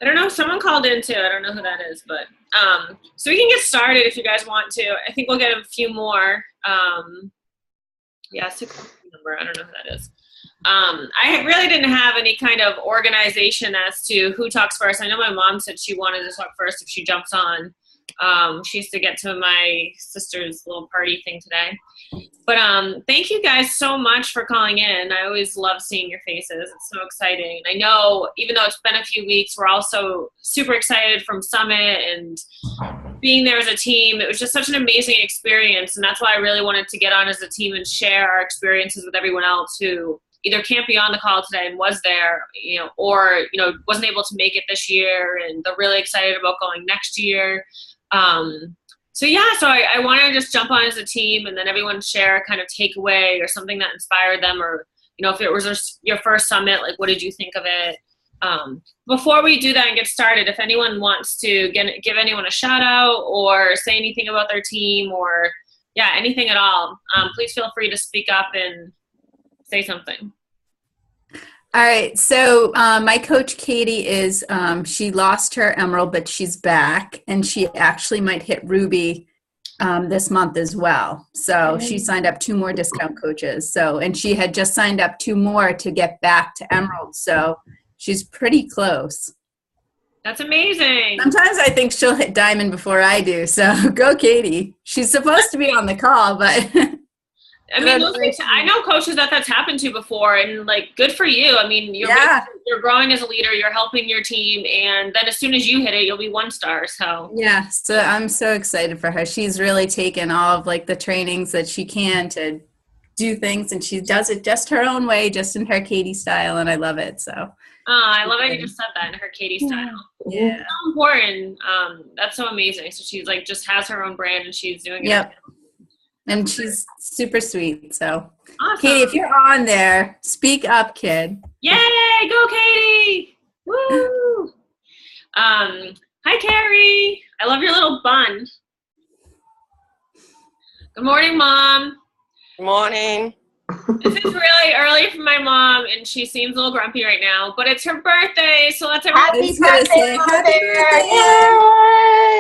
I don't know. Someone called in too. I don't know who that is, but so we can get started if you guys want to. I think we'll get a few more. Yeah, 6 number. I don't know who that is. I really didn't have any kind of organization as to who talks first. I know my mom said she wanted to talk first if she jumps on. She used to get to my sister's little party thing today. But thank you guys so much for calling in. I always love seeing your faces. It's so exciting. I know even though it's been a few weeks, we're also super excited from Summit and being there as a team. It was just such an amazing experience. And that's why I really wanted to get on as a team and share our experiences with everyone else who either can't be on the call today and was there, or, wasn't able to make it this year. And they're really excited about going next year. So I want to just jump on as a team and then everyone share kind of takeaway or something that inspired them, or, if it was your first summit, like, what did you think of it? Before we do that and get started, if anyone wants to give anyone a shout out or say anything about their team or anything at all, please feel free to speak up and say something. All right. So my coach, Katie, she lost her emerald, but she's back, and she actually might hit ruby this month as well. So she signed up 2 more discount coaches. And she had just signed up 2 more to get back to emerald. So she's pretty close. That's amazing. Sometimes I think she'll hit diamond before I do. So go, Katie. She's supposed to be on the call, but... I mean, I know coaches that's happened to before, and good for you. I mean, you're growing as a leader, you're helping your team, and then as soon as you hit it, you'll be 1 star. So yeah, so I'm so excited for her. She's really taken all of the trainings that she can to do things, and she does it just her own way, just in her Katie style, and I love it. So I love how you just said that, in her Katie style. Yeah, it's so important. That's so amazing. So she's just has her own brand, and she's doing it. Yep. And she's super sweet. So, awesome. Katie, if you're on there, speak up, kid. Yay! Go, Katie! Woo! Hi, Carrie. I love your little bun. Good morning, Mom. Good morning. This is really early for my mom, and she seems a little grumpy right now, but it's her birthday, so let's everyone. Happy birthday, Mother!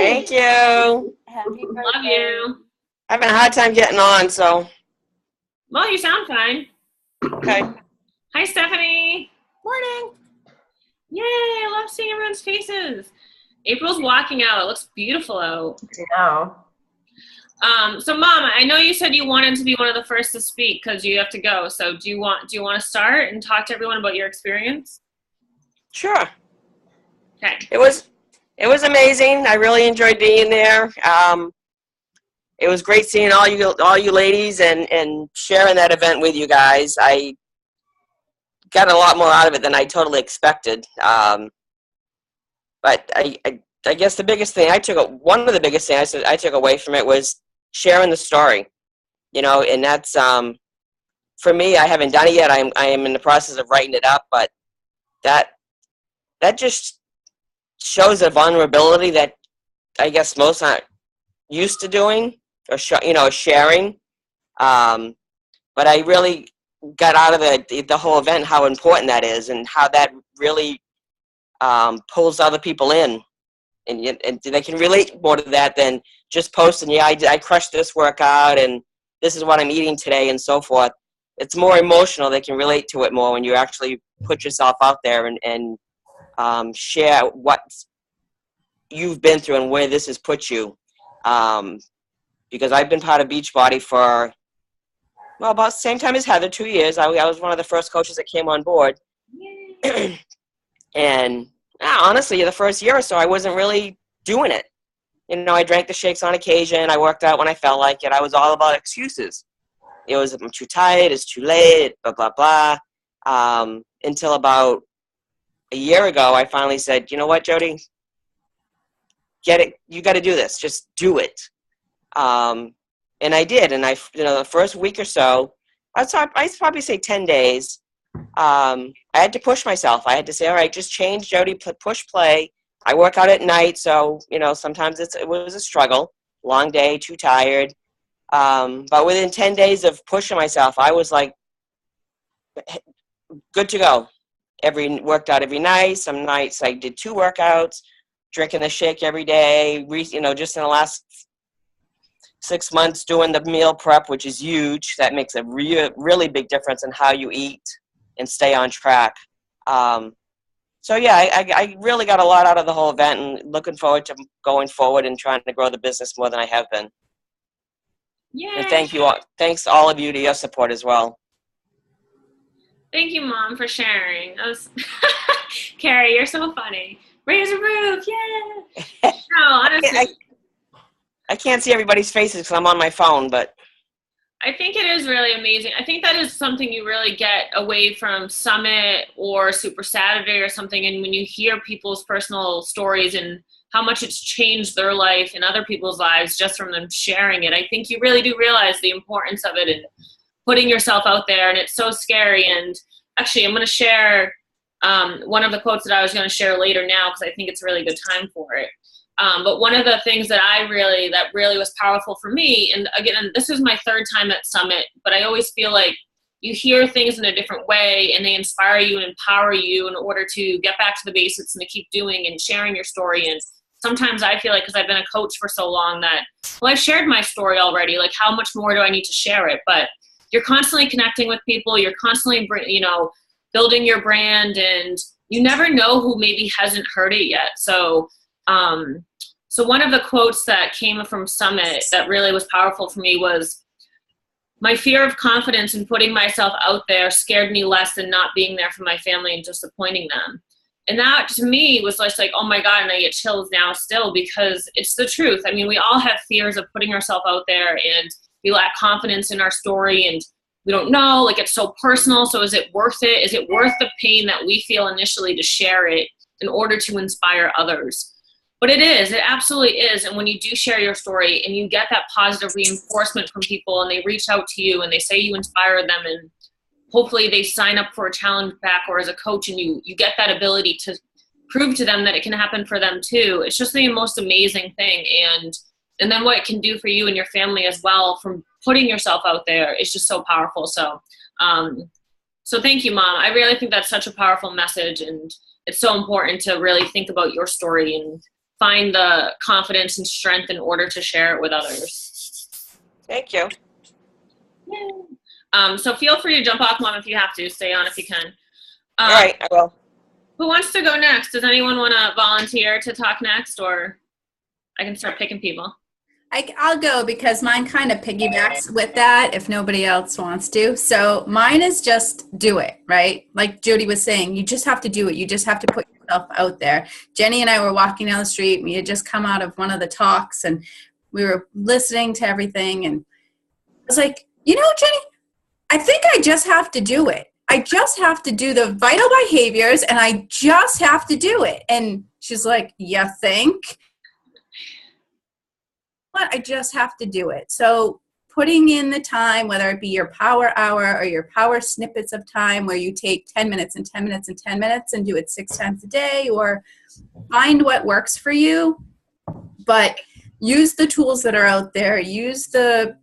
Thank you. Happy birthday. Love you. I'm having a hard time getting on, so. Well, you sound fine. Okay. Hi, Stephanie. Morning. Yay, I love seeing everyone's faces. April's walking out. It looks beautiful out. I know. So, Mom, I know you said you wanted to be one of the first to speak because you have to go. So, do you want to start and talk to everyone about your experience? Sure. Okay. It was amazing. I really enjoyed being there. It was great seeing all you ladies and sharing that event with you guys. I got a lot more out of it than I totally expected. But I guess the biggest thing one of the biggest things I took away from it was sharing the story. And that's for me. I haven't done it yet. I am in the process of writing it up, but that just shows a vulnerability that I guess most aren't used to doing. Or sharing, but I really got out of the whole event how important that is, and how that really pulls other people in, and they can relate more to that than just posting. I crushed this workout, and this is what I'm eating today, and so forth. It's more emotional. They can relate to it more when you actually put yourself out there and share what you've been through and where this has put you. Because I've been part of Beachbody for, about the same time as Heather, 2 years. I was one of the first coaches that came on board. And honestly, the first year or so, I wasn't really doing it. I drank the shakes on occasion. I worked out when I felt like it. I was all about excuses. It was, I'm too tired, it's too late, blah, blah, blah. Until about a year ago, I finally said, you know what, Jody? Get it. You got to do this. Just do it. And I did. And the first week or so, I'd probably say 10 days, I had to push myself. I had to say, all right, just change, Jody, push play. I work out at night, so, sometimes it was a struggle. Long day, too tired. But within 10 days of pushing myself, I was good to go. worked out every night. Some nights I did 2 workouts, drinking the shake every day. Just in the last 6 months doing the meal prep, which is huge. That makes a really big difference in how you eat and stay on track. So yeah, I really got a lot out of the whole event, and looking forward to going forward and trying to grow the business more than I have been. Yeah. And thank you all. Thanks all of you to your support as well. Thank you, Mom, for sharing. That was Carrie, you're so funny. Raise a roof, yeah. No, honestly. I can't see everybody's faces because I'm on my phone, but I think it is really amazing. I think that is something you really get away from Summit or Super Saturday or something. And when you hear people's personal stories and how much it's changed their life and other people's lives just from them sharing it, I think you really do realize the importance of it and putting yourself out there. And it's so scary. And actually, I'm going to share one of the quotes that I was going to share later now because I think it's a really good time for it. But one of the things that really was powerful for me, and again, this is my 3rd time at Summit, but I always feel like you hear things in a different way and they inspire you and empower you in order to get back to the basics and to keep doing and sharing your story. And sometimes I feel like, because I've been a coach for so long, that, well, I've shared my story already. Like, how much more do I need to share it? But you're constantly connecting with people. You're constantly, building your brand, and you never know who maybe hasn't heard it yet. So one of the quotes that came from Summit that really was powerful for me was, "My fear of confidence in putting myself out there scared me less than not being there for my family and disappointing them." And that to me was just like, oh my God, and I get chills now still because it's the truth. I mean, we all have fears of putting ourselves out there, and we lack confidence in our story, and we don't know, like, it's so personal. So is it worth it? Is it worth the pain that we feel initially to share it in order to inspire others? But it is. It absolutely is. And when you do share your story and you get that positive reinforcement from people and they reach out to you and they say you inspired them and hopefully they sign up for a challenge back or as a coach, and you get that ability to prove to them that it can happen for them too. It's just the most amazing thing. And then what it can do for you and your family as well from putting yourself out there is just so powerful. So thank you, Mom. I really think that's such a powerful message, and it's so important to really think about your story and find the confidence and strength in order to share it with others. Thank you. So feel free to jump off, Mom, if you have to. Stay on if you can. All right, I will. Who wants to go next? Does anyone want to volunteer to talk next, or I can start picking people? I'll go because mine kind of piggybacks with that if nobody else wants to. So mine is just do it, right? Like Jody was saying, you just have to do it. You just have to put yourself out there. Jenny and I were walking down the street. We had just come out of one of the talks and we were listening to everything. And I was like, Jenny, I think I just have to do it. I just have to do the vital behaviors and I just have to do it. And she's like, you think? I just have to do it. So putting in the time, whether it be your power hour or your power snippets of time where you take 10 minutes and 10 minutes and 10 minutes and do it 6 times a day, or find what works for you, but use the tools that are out there. Use the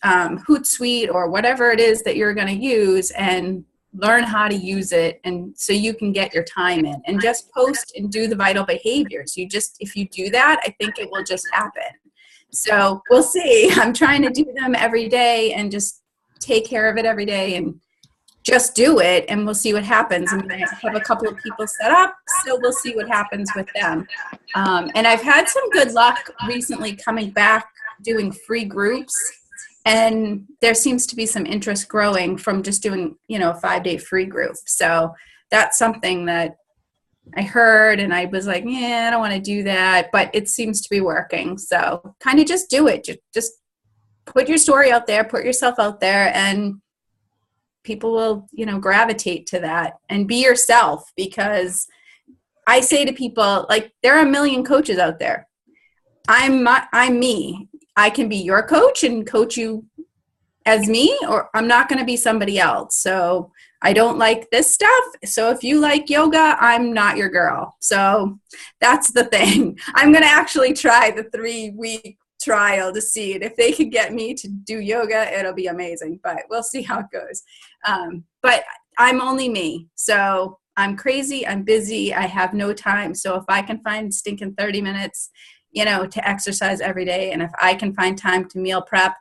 Hootsuite or whatever it is that you're going to use and learn how to use it, and so you can get your time in and just post and do the vital behaviors. If you do that, I think it will just happen. So we'll see. I'm trying to do them every day and just take care of it every day and just do it, and we'll see what happens. And I have a couple of people set up, so we'll see what happens with them. And I've had some good luck recently coming back doing free groups, and there seems to be some interest growing from just doing, a 5-day free group. So that's something that I heard and I was like, I don't want to do that, but it seems to be working. So kind of just do it. Just put your story out there, put yourself out there, and people will, gravitate to that. And be yourself, because I say to people, like, there are a million coaches out there. I'm me. I can be your coach and coach you as me, or I'm not going to be somebody else. So I don't like this stuff. So if you like yoga, I'm not your girl. So that's the thing. I'm going to actually try the 3-week trial to see it. If they could get me to do yoga, it'll be amazing, but we'll see how it goes. But I'm only me. So I'm crazy, I'm busy, I have no time. So if I can find stinking 30 minutes, you know, to exercise every day, and if I can find time to meal prep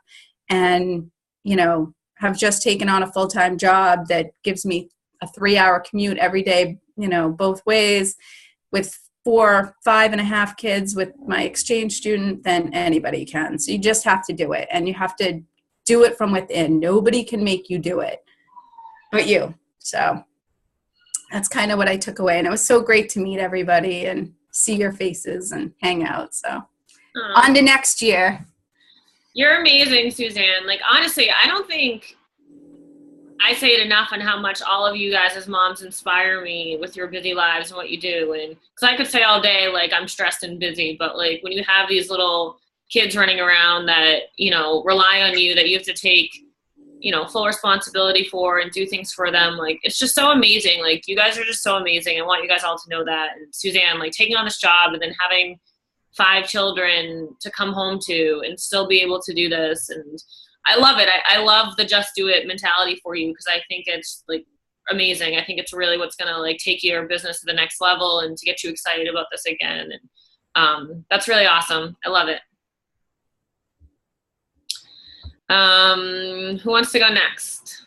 and, you know, have just taken on a full-time job that gives me a 3-hour commute every day, you know, both ways, with 4, 5.5 kids with my exchange student, then anybody can. So you just have to do it, and you have to do it from within. Nobody can make you do it but you. So that's kind of what I took away. And it was so great to meet everybody and see your faces and hang out. So on to next year. You're amazing, Suzanne. Like, honestly, I don't think I say it enough on how much all of you guys as moms inspire me with your busy lives and what you do. And because I could say all day, like, I'm stressed and busy, but like when you have these little kids running around that, you know, rely on you, that you have to take, you know, full responsibility for and do things for them. Like, it's just so amazing. Like, you guys are just so amazing. I want you guys all to know that. And Suzanne, like, taking on this job and then having 5 children to come home to and still be able to do this. And I love it. I love the just do it mentality for you, because I think it's like amazing. I think it's really what's going to like take your business to the next level and to get you excited about this again. And that's really awesome. I love it. Who wants to go next?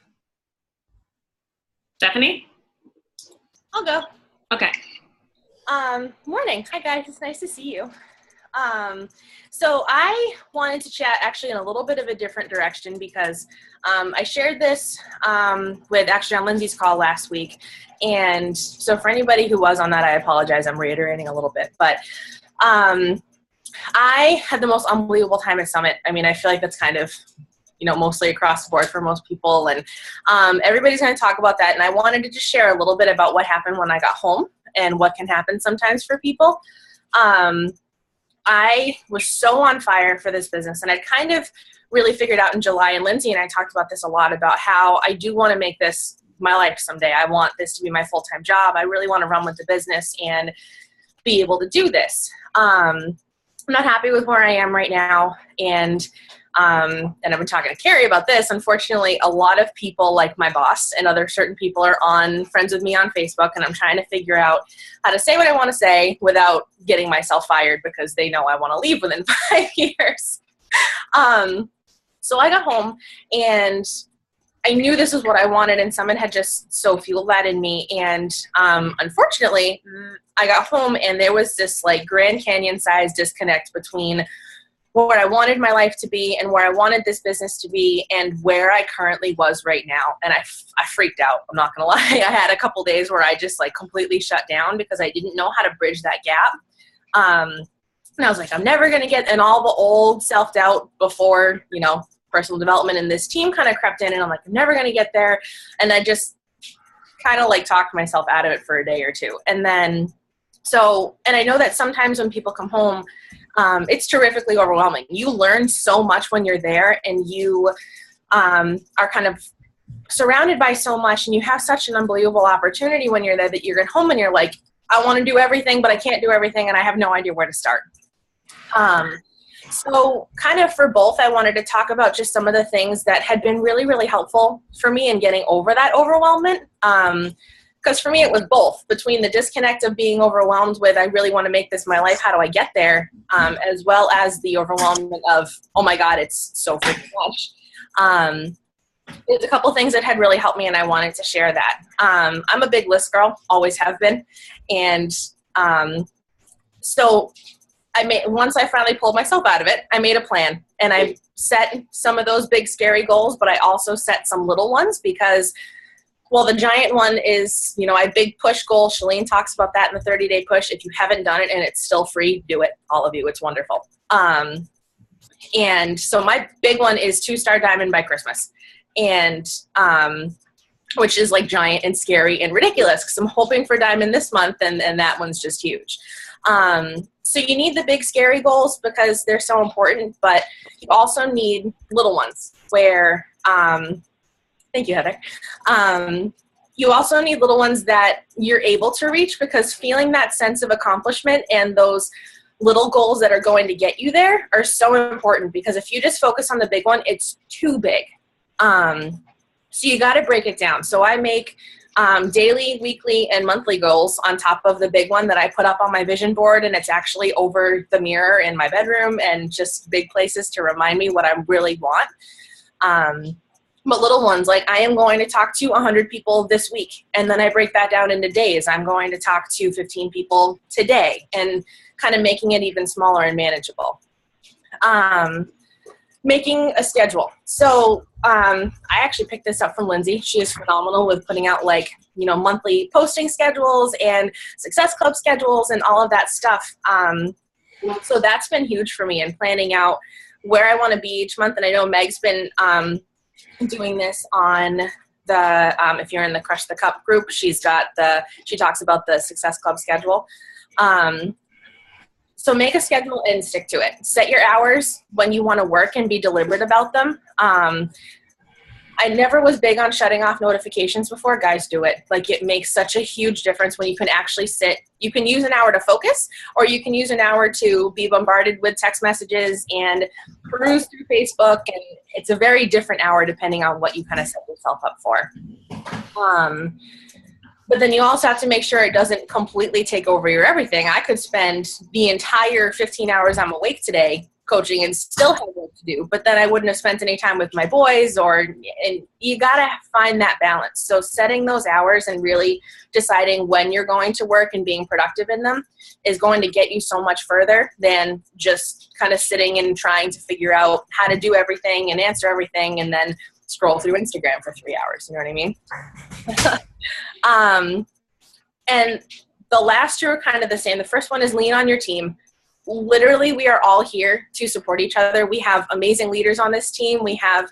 Stephanie? I'll go. Okay. Morning. Hi guys, it's nice to see you. So I wanted to chat actually in a little bit of a different direction, because I shared this with actually on Lindsay's call last week. And so for anybody who was on that, I apologize. I'm reiterating a little bit, but I had the most unbelievable time at Summit. I mean, I feel like that's kind of, you know, mostly across the board for most people. And everybody's going to talk about that. And I wanted to just share a little bit about what happened when I got home and what can happen sometimes for people. I was so on fire for this business, and I kind of really figured out in July, and Lindsay and I talked about this a lot, about how I do want to make this my life someday. I want this to be my full-time job. I really want to run with the business and be able to do this. I'm not happy with where I am right now, and I've been talking to Carrie about this. Unfortunately, a lot of people, like my boss and other certain people, are friends with me on Facebook, and I'm trying to figure out how to say what I want to say without getting myself fired, because they know I want to leave within 5 years. So I got home, and I knew this was what I wanted, and someone had just so fueled that in me. And unfortunately, I got home, and there was this like Grand Canyon-sized disconnect between what I wanted my life to be and where I wanted this business to be and where I currently was right now. And I freaked out. I'm not going to lie. I had a couple days where I just like completely shut down because I didn't know how to bridge that gap. And I was like, I'm never going to get, and all the old self-doubt before, you know, personal development and this team kind of crept in, and I'm like, I'm never going to get there. And I just kind of like talked myself out of it for a day or two. And then, and I know that sometimes when people come home, it's terrifically overwhelming. You learn so much when you're there, and you are kind of surrounded by so much, and you have such an unbelievable opportunity when you're there, that you're at home and you're like, I want to do everything, but I can't do everything, and I have no idea where to start. So kind of for both, I wanted to talk about just some of the things that had been really, really helpful for me in getting over that overwhelmment. Because for me, it was both, between the disconnect of being overwhelmed with, I really want to make this my life, how do I get there, as well as the overwhelmment of, oh my God, it's so freaking much. There's a couple things that had really helped me, and I wanted to share that. I'm a big list girl, always have been. And so once I finally pulled myself out of it, I made a plan, and I set some of those big scary goals, but I also set some little ones, because well, the giant one is, you know, I big push goal. Shalene talks about that in the 30-day push. If you haven't done it and it's still free, do it. All of you. It's wonderful. And so my big one is 2 Star Diamond by Christmas. And which is like giant and scary and ridiculous, because I'm hoping for Diamond this month, and that one's just huge. So you need the big scary goals because they're so important, but you also need little ones where thank you, Heather. You also need little ones that you're able to reach, because feeling that sense of accomplishment and those little goals that are going to get you there are so important, because if you just focus on the big one, it's too big. So you got to break it down. So I make daily, weekly, and monthly goals on top of the big one that I put up on my vision board, and it's actually over the mirror in my bedroom, and just big places to remind me what I really want. But little ones, like I am going to talk to 100 people this week, and then I break that down into days. I'm going to talk to 15 people today, and kind of making it even smaller and manageable. Making a schedule. So I actually picked this up from Lindsay. She is phenomenal with putting out monthly posting schedules and Success Club schedules and all of that stuff. So that's been huge for me, and planning out where I want to be each month. And I know Meg's been doing this on the, if you're in the Crush the Cup group, she talks about the Success Club schedule. So make a schedule and stick to it. Set your hours when you want to work and be deliberate about them. I never was big on shutting off notifications before. Guys, do it. Like, it makes such a huge difference when you can actually sit. You can use an hour to focus, or you can use an hour to be bombarded with text messages and peruse through Facebook. And it's a very different hour depending on what you kind of set yourself up for. But then you also have to make sure it doesn't completely take over your everything. I could spend the entire 15 hours I'm awake today coaching and still have work to do, but then I wouldn't have spent any time with my boys, and you got to find that balance. So setting those hours and really deciding when you're going to work and being productive in them is going to get you so much further than just kind of sitting and trying to figure out how to do everything and answer everything and then scroll through Instagram for 3 hours. You know what I mean? And the last two are kind of the same. The first one is lean on your team. Literally, we are all here to support each other. We have amazing leaders on this team. We have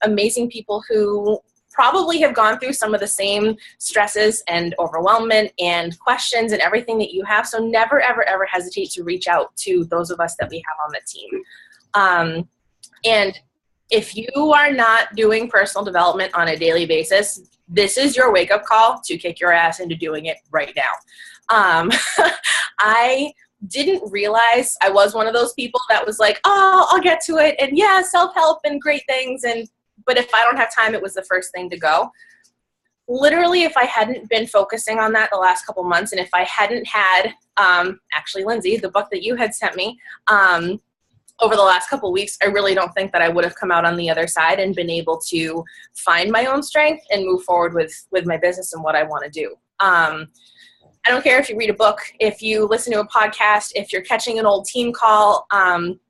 amazing people who probably have gone through some of the same stresses and overwhelmment and questions and everything that you have. So never, ever, ever hesitate to reach out to those of us that we have on the team. And if you are not doing personal development on a daily basis, this is your wake-up call to kick your ass into doing it right now. I didn't realize I was one of those people that was like, oh, I'll get to it, and yeah, self-help and great things, but if I don't have time, it was the first thing to go. Literally, if I hadn't been focusing on that the last couple months, and if I hadn't had, actually, Lindsay, the book that you had sent me, over the last couple of weeks, I really don't think that I would have come out on the other side and been able to find my own strength and move forward with my business and what I want to do. I don't care if you read a book, if you listen to a podcast, if you're catching an old team call, an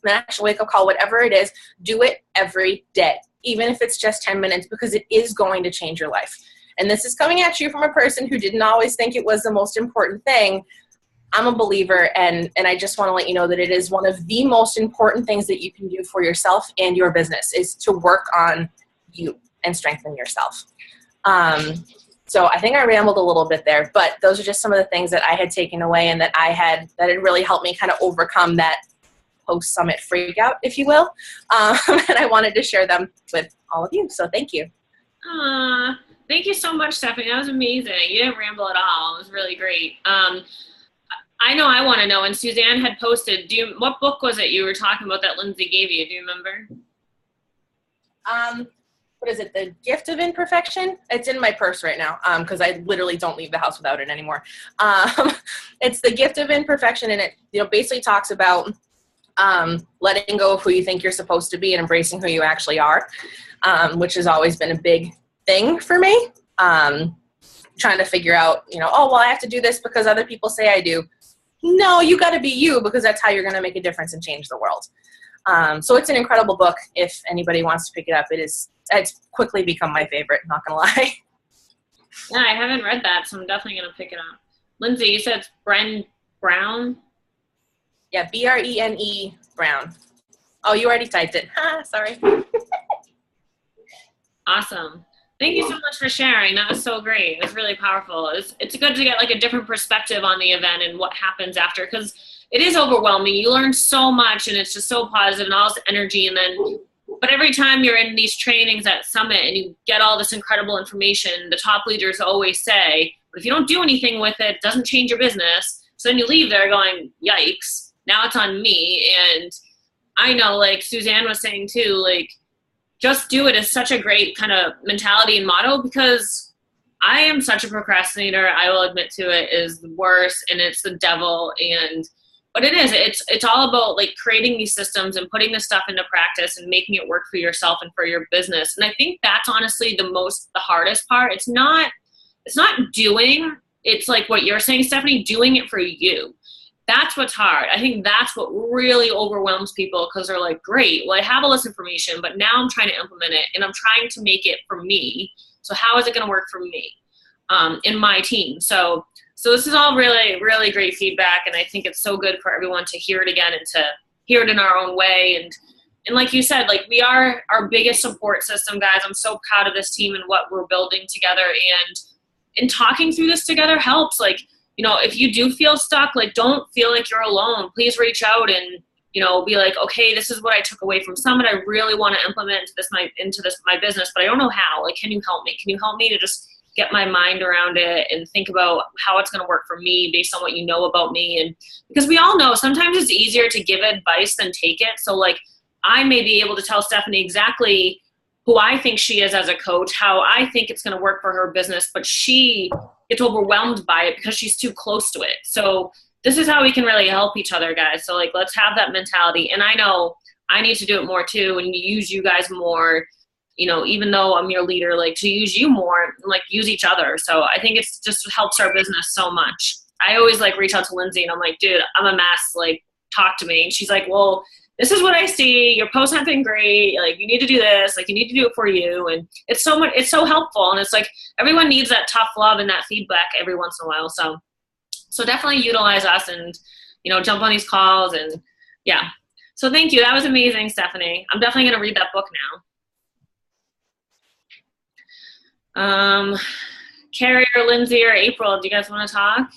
actual wake-up call, whatever it is, do it every day, even if it's just 10 minutes, because it is going to change your life. And this is coming at you from a person who didn't always think it was the most important thing. I'm a believer, and I just want to let you know that it is one of the most important things that you can do for yourself and your business, is to work on you and strengthen yourself. So I think I rambled a little bit there, but those are just some of the things that I had taken away and that had really helped me kind of overcome that post-summit freak out, if you will. And I wanted to share them with all of you. So thank you. Thank you so much, Stephanie. That was amazing. You didn't ramble at all. It was really great. I know I want to know, and Suzanne had posted, what book was it you were talking about that Lindsay gave you? Do you remember? What is it? The Gift of Imperfection? It's in my purse right now because I literally don't leave the house without it anymore. It's The Gift of Imperfection, and it basically talks about letting go of who you think you're supposed to be and embracing who you actually are, which has always been a big thing for me. Trying to figure out, oh, well, I have to do this because other people say I do. No, you got to be you, because that's how you're going to make a difference and change the world. So it's an incredible book. If anybody wants to pick it up, it's quickly become my favorite, not going to lie. Yeah, I haven't read that, so I'm definitely going to pick it up. Lindsay, you said it's Bren Brown? Yeah, Brene Brown. Oh, you already typed it. Sorry. Awesome. Thank you so much for sharing. That was so great. It was really powerful. It's good to get like a different perspective on the event and what happens after, because it is overwhelming. You learn so much, and it's just so positive and all this energy. But every time you're in these trainings at Summit and you get all this incredible information, the top leaders always say, but if you don't do anything with it, it doesn't change your business. So then you leave there going, yikes, now it's on me. And I know, like Suzanne was saying too, like, just do it is such a great kind of mentality and motto, because I am such a procrastinator. I will admit to it, is the worst, and it's the devil. But it is. It's all about like creating these systems and putting this stuff into practice and making it work for yourself and for your business. And I think that's honestly the hardest part. It's not doing. It's like what you're saying, Stephanie, doing it for you. That's what's hard. I think that's what really overwhelms people, because they're like, great, well, I have all this information, but now I'm trying to implement it and I'm trying to make it for me. So how is it going to work for me in my team? So this is all really, really great feedback. And I think it's so good for everyone to hear it again and to hear it in our own way. And like you said, like, we are our biggest support system, guys. I'm so proud of this team and what we're building together. And talking through this together helps. Like, you know, if you do feel stuck, like, don't feel like you're alone. Please reach out and, you know, be like, okay, this is what I took away from Summit. I really want to implement into my business, but I don't know how. Like, can you help me? Can you help me to just get my mind around it and think about how it's going to work for me based on what you know about me? And because we all know sometimes it's easier to give advice than take it. So like, I may be able to tell Stephanie exactly who I think she is as a coach, how I think it's going to work for her business, but she gets overwhelmed by it because she's too close to it. So this is how we can really help each other, guys. So like, let's have that mentality. And I know I need to do it more too, and use you guys more, you know, even though I'm your leader, like, to use you more and like use each other. So I think it's just helps our business so much. I always like reach out to Lindsay and I'm like, dude, I'm a mess. Like, talk to me. And she's like, well, this is what I see. Your posts have been great. Like, you need to do this. Like, you need to do it for you. And it's so much, it's so helpful. And it's like, everyone needs that tough love and that feedback every once in a while. So definitely utilize us and, you know, jump on these calls. And yeah. So thank you. That was amazing, Stephanie. I'm definitely going to read that book now. Carrie or Lindsay or April, do you guys want to talk?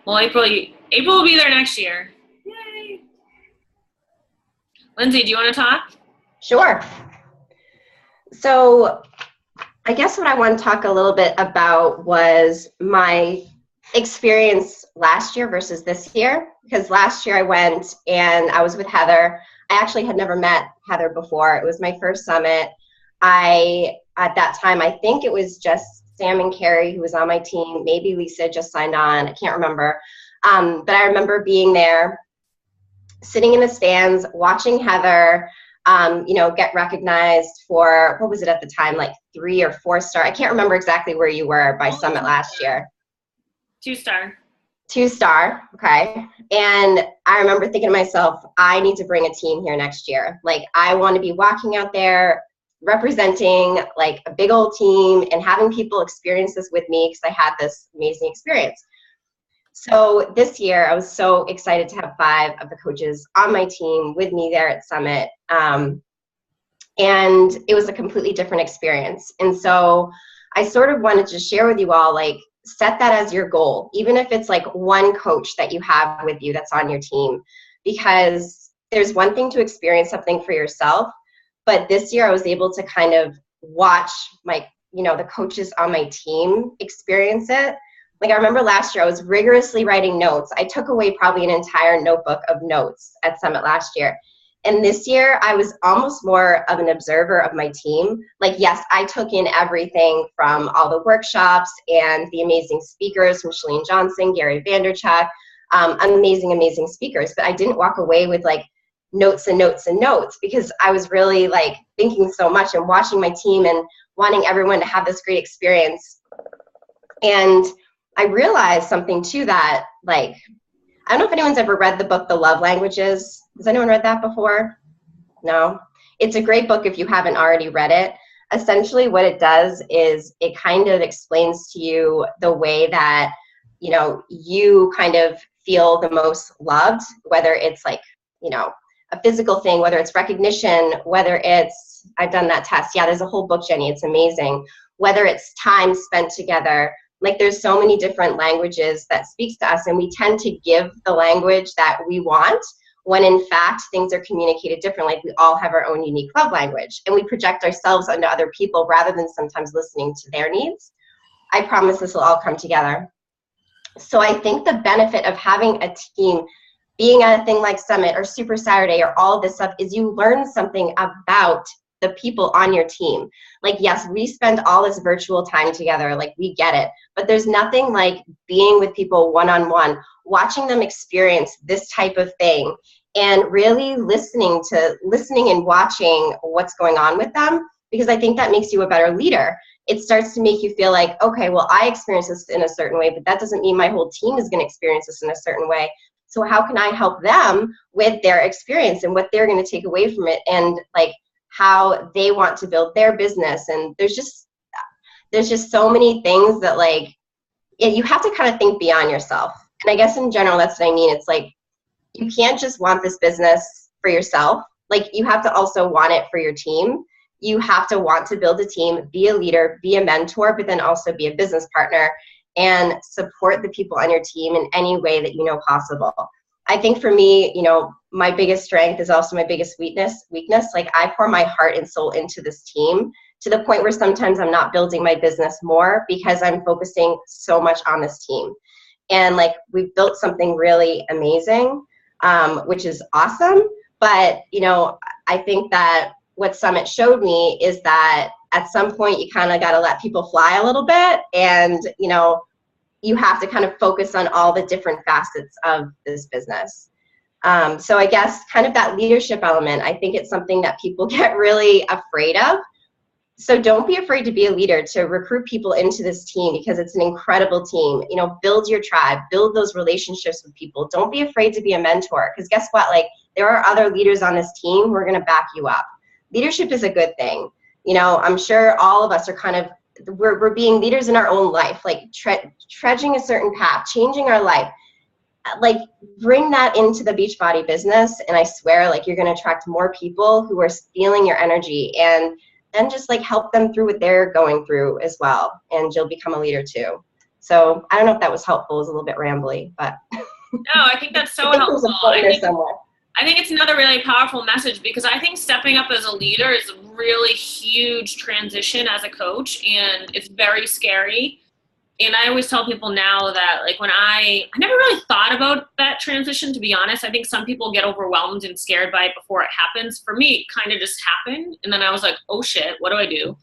Well, April will be there next year. Yay. Lindsay, do you want to talk? Sure. So I guess what I want to talk a little bit about was my experience last year versus this year, because last year I went and I was with Heather. I actually had never met Heather before. It was my first summit. At that time, I think it was just Sam and Carrie who was on my team. Maybe Lisa just signed on. I can't remember. But I remember being there, sitting in the stands, watching Heather, you know, get recognized for, what was it at the time, like 3 or 4 star? I can't remember exactly where you were by Summit last year. 2-star. 2-star, okay. And I remember thinking to myself, I need to bring a team here next year. Like, I want to be walking out there representing like a big old team and having people experience this with me, because I had this amazing experience. So this year I was so excited to have 5 of the coaches on my team with me there at Summit. And it was a completely different experience. And so I sort of wanted to share with you all, like, set that as your goal, even if it's like one coach that you have with you that's on your team, because there's one thing to experience something for yourself, but this year I was able to kind of watch my, you know, the coaches on my team experience it. Like, I remember last year I was rigorously writing notes. I took away probably an entire notebook of notes at Summit last year. And this year I was almost more of an observer of my team. Like, yes, I took in everything from all the workshops and the amazing speakers from Chalene Johnson, Gary Vaynerchuk, amazing speakers, but I didn't walk away with like notes and notes and notes, because I was really like thinking so much and watching my team and wanting everyone to have this great experience. And I realized something too, that like, I don't know if anyone's ever read the book, The Love Languages. Has anyone read that before? No? It's a great book if you haven't already read it. Essentially what it does is it kind of explains to you the way that, you know, you kind of feel the most loved, whether it's like, you know, a physical thing, whether it's recognition, whether it's, I've done that test. Yeah, there's a whole book, Jenny. It's amazing. Whether it's time spent together. Like, there's so many different languages that speaks to us, and we tend to give the language that we want when in fact things are communicated differently. Like, we all have our own unique love language, and we project ourselves onto other people rather than sometimes listening to their needs. I promise this will all come together. So I think the benefit of having a team, being at a thing like Summit or Super Saturday or all this stuff, is you learn something about the people on your team. Like, yes, we spend all this virtual time together, like we get it, but there's nothing like being with people one-on-one, watching them experience this type of thing and really listening and watching what's going on with them, because I think that makes you a better leader. It starts to make you feel like, okay, well, I experience this in a certain way, but that doesn't mean my whole team is going to experience this in a certain way. So how can I help them with their experience and what they're going to take away from it, and like how they want to build their business? And there's just so many things that like you have to kind of think beyond yourself. And I guess in general, that's what I mean. It's like, you can't just want this business for yourself. Like, you have to also want it for your team. You have to want to build a team, be a leader, be a mentor, but then also be a business partner and support the people on your team in any way that you know possible. I think for me, you know, my biggest strength is also my biggest weakness. Like, I pour my heart and soul into this team to the point where sometimes I'm not building my business more because I'm focusing so much on this team. And like, we've built something really amazing, which is awesome. But, you know, I think that what Summit showed me is that at some point you kind of got to let people fly a little bit, and, you know, you have to kind of focus on all the different facets of this business. So I guess kind of that leadership element, I think it's something that people get really afraid of. So don't be afraid to be a leader, to recruit people into this team, because it's an incredible team. You know, build your tribe, build those relationships with people. Don't be afraid to be a mentor, because guess what? Like, there are other leaders on this team who are going to back you up. Leadership is a good thing. You know, I'm sure all of us are kind of, we're being leaders in our own life, like trudging a certain path, changing our life. Like, bring that into the Beachbody business, and I swear, like, you're going to attract more people who are feeling your energy, and then just like help them through what they're going through as well, and you'll become a leader too. So I don't know if that was helpful. It was a little bit rambly, but No, I think that's so helpful. I think it's another really powerful message, because I think stepping up as a leader is a really huge transition as a coach, and it's very scary. And I always tell people now that, like, when I never really thought about that transition, to be honest. I think some people get overwhelmed and scared by it before it happens. For me, it kind of just happened. And then I was like, oh shit, what do I do?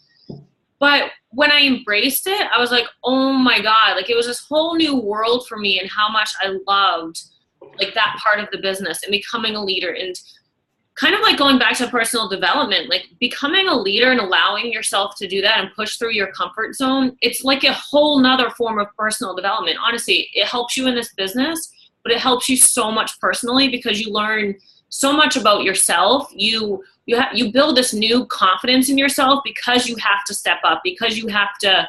But when I embraced it, I was like, oh my God, like, it was this whole new world for me, and how much I loved like that part of the business and becoming a leader, and kind of like going back to personal development, like becoming a leader and allowing yourself to do that and push through your comfort zone. It's like a whole nother form of personal development. Honestly, it helps you in this business, but it helps you so much personally, because you learn so much about yourself. You build this new confidence in yourself, because you have to step up, because you have to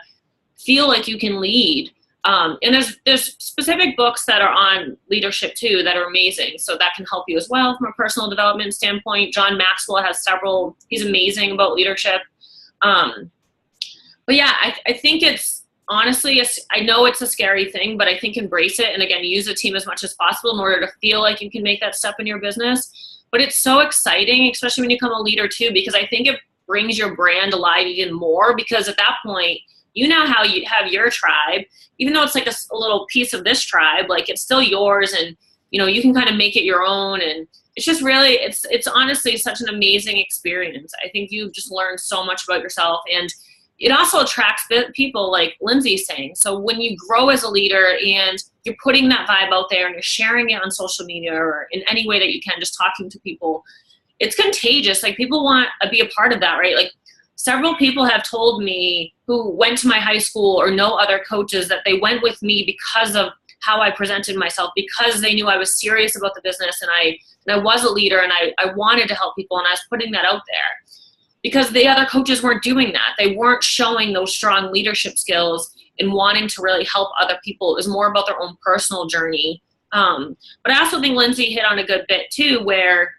feel like you can lead. And there's specific books that are on leadership too that are amazing. So that can help you as well from a personal development standpoint. John Maxwell has several. He's amazing about leadership. But yeah, I think it's honestly, I know it's a scary thing, but I think embrace it. And again, use a team as much as possible in order to feel like you can make that step in your business. But it's so exciting, especially when you become a leader too, because I think it brings your brand alive even more, because at that point, you know how you have your tribe, even though it's like a little piece of this tribe, like it's still yours, and you know, you can kind of make it your own. And it's just really, it's honestly such an amazing experience. I think you just learn so much about yourself, and it also attracts people like Lindsay's saying. So when you grow as a leader and you're putting that vibe out there and you're sharing it on social media or in any way that you can, just talking to people, it's contagious. Like, people want to be a part of that, right? Like, several people have told me who went to my high school or know other coaches that they went with me because of how I presented myself, because they knew I was serious about the business, and I was a leader, and I wanted to help people, and I was putting that out there. Because the other coaches weren't doing that. They weren't showing those strong leadership skills and wanting to really help other people. It was more about their own personal journey. But I also think Lindsay hit on a good bit too, where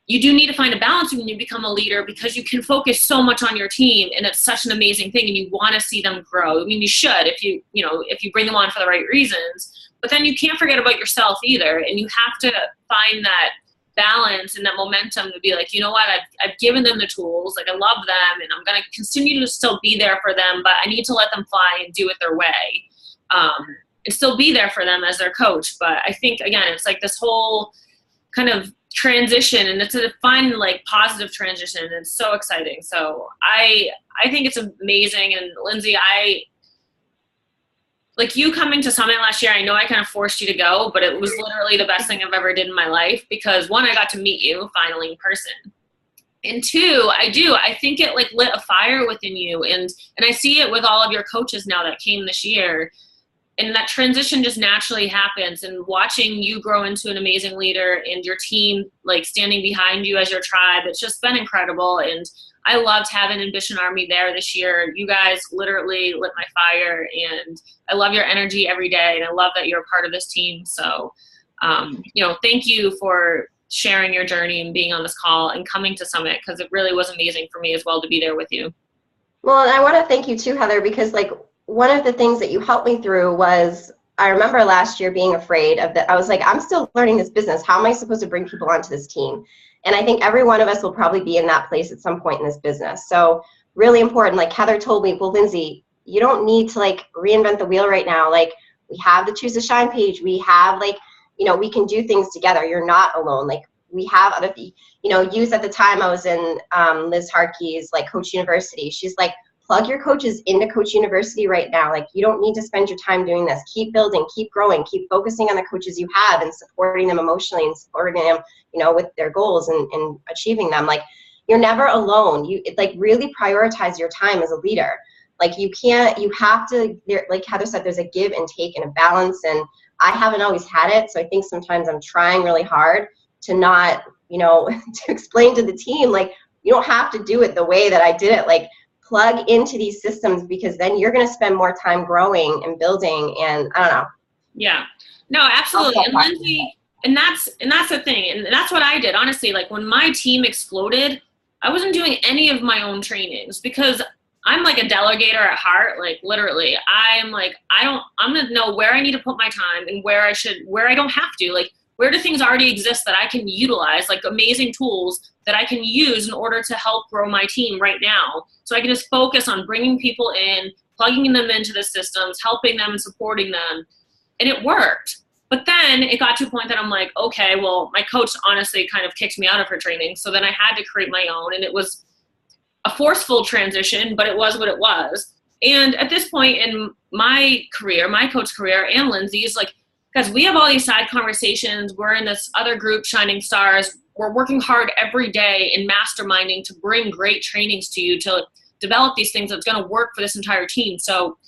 you do need to find a balance when you become a leader, because you can focus so much on your team, and it's such an amazing thing, and you want to see them grow. I mean, you should, if you bring them on for the right reasons, but then you can't forget about yourself either. And you have to find that balance and that momentum to be like, you know what, I've given them the tools, like I love them, and I'm going to continue to still be there for them, but I need to let them fly and do it their way, and still be there for them as their coach. But I think, again, it's like this whole kind of transition, and it's a fun, like, positive transition. It's so exciting. So I think it's amazing. And Lindsay, like, you coming to Summit last year, I know I kind of forced you to go, but it was literally the best thing I've ever did in my life, because one, I got to meet you finally in person. And two, I think it, like, lit a fire within you. And I see it with all of your coaches now that came this year. And that transition just naturally happens. And watching you grow into an amazing leader and your team, like, standing behind you as your tribe, it's just been incredible. And I loved having Ambition Army there this year. You guys literally lit my fire, and I love your energy every day. And I love that you're a part of this team. So, thank you for sharing your journey and being on this call and coming to Summit, because it really was amazing for me as well to be there with you. Well, and I want to thank you too, Heather, because, like, one of the things that you helped me through was, I remember last year being afraid of that. I was like, I'm still learning this business. How am I supposed to bring people onto this team? And I think every one of us will probably be in that place at some point in this business. So really important, like Heather told me, well, Lindsay, you don't need to, like, reinvent the wheel right now. Like, we have the Choose to Shine page. We have, like, we can do things together. You're not alone. Like, we have other, use at the time I was in Liz Harkey's, like, Coach University. She's like, plug your coaches into Coach University right now. Like, you don't need to spend your time doing this. Keep building, keep growing, keep focusing on the coaches you have and supporting them emotionally and supporting them, with their goals and achieving them. Like, you're never alone. You, like, really prioritize your time as a leader. Like, you have to, like Heather said, there's a give and take and a balance. And I haven't always had it. So I think sometimes I'm trying really hard to not, to explain to the team, like, you don't have to do it the way that I did it. Like, plug into these systems, because then you're going to spend more time growing and building. And I don't know. Yeah, no, absolutely. And Lindsay, and that's the thing. And that's what I did. Honestly, like, when my team exploded, I wasn't doing any of my own trainings, because I'm like a delegator at heart. Like, literally, I'm going to know where I need to put my time and where I don't have to. Like, where do things already exist that I can utilize, like amazing tools that I can use in order to help grow my team right now. So I can just focus on bringing people in, plugging them into the systems, helping them and supporting them. And it worked. But then it got to a point that I'm like, okay, well, my coach honestly kind of kicked me out of her training. So then I had to create my own, and it was a forceful transition, but it was what it was. And at this point in my career, my coach career, and Lindsay's, like, because we have all these side conversations. We're in this other group, Shining Stars. We're working hard every day in masterminding to bring great trainings to you, to develop these things that's going to work for this entire team. So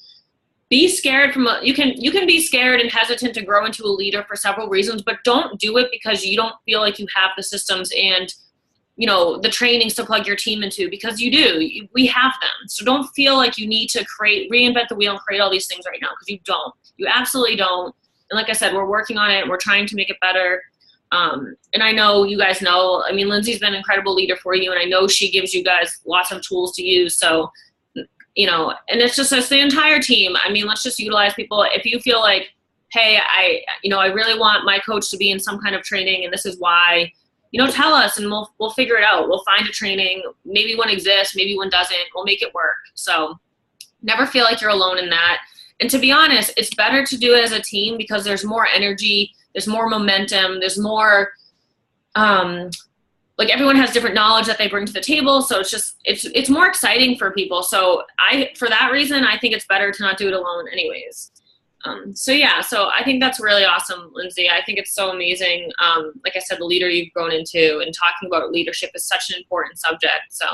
be scared you can be scared and hesitant to grow into a leader for several reasons, but don't do it because you don't feel like you have the systems and, the trainings to plug your team into, because you do. We have them. So don't feel like you need to reinvent the wheel and create all these things right now, because you don't. You absolutely don't. And like I said, we're working on it. We're trying to make it better. And I know you guys know, I mean, Lindsay's been an incredible leader for you, and I know she gives you guys lots of tools to use. So, and it's the entire team. I mean, let's just utilize people. If you feel like, hey, I really want my coach to be in some kind of training, and this is why, tell us, and we'll figure it out. We'll find a training. Maybe one exists, maybe one doesn't. We'll make it work. So never feel like you're alone in that. And to be honest, it's better to do it as a team, because there's more energy, there's more momentum, there's more, like, everyone has different knowledge that they bring to the table. So it's more exciting for people. So for that reason, I think it's better to not do it alone anyways. So I think that's really awesome, Lindsay. I think it's so amazing. Like I said, the leader you've grown into, and talking about leadership is such an important subject. So,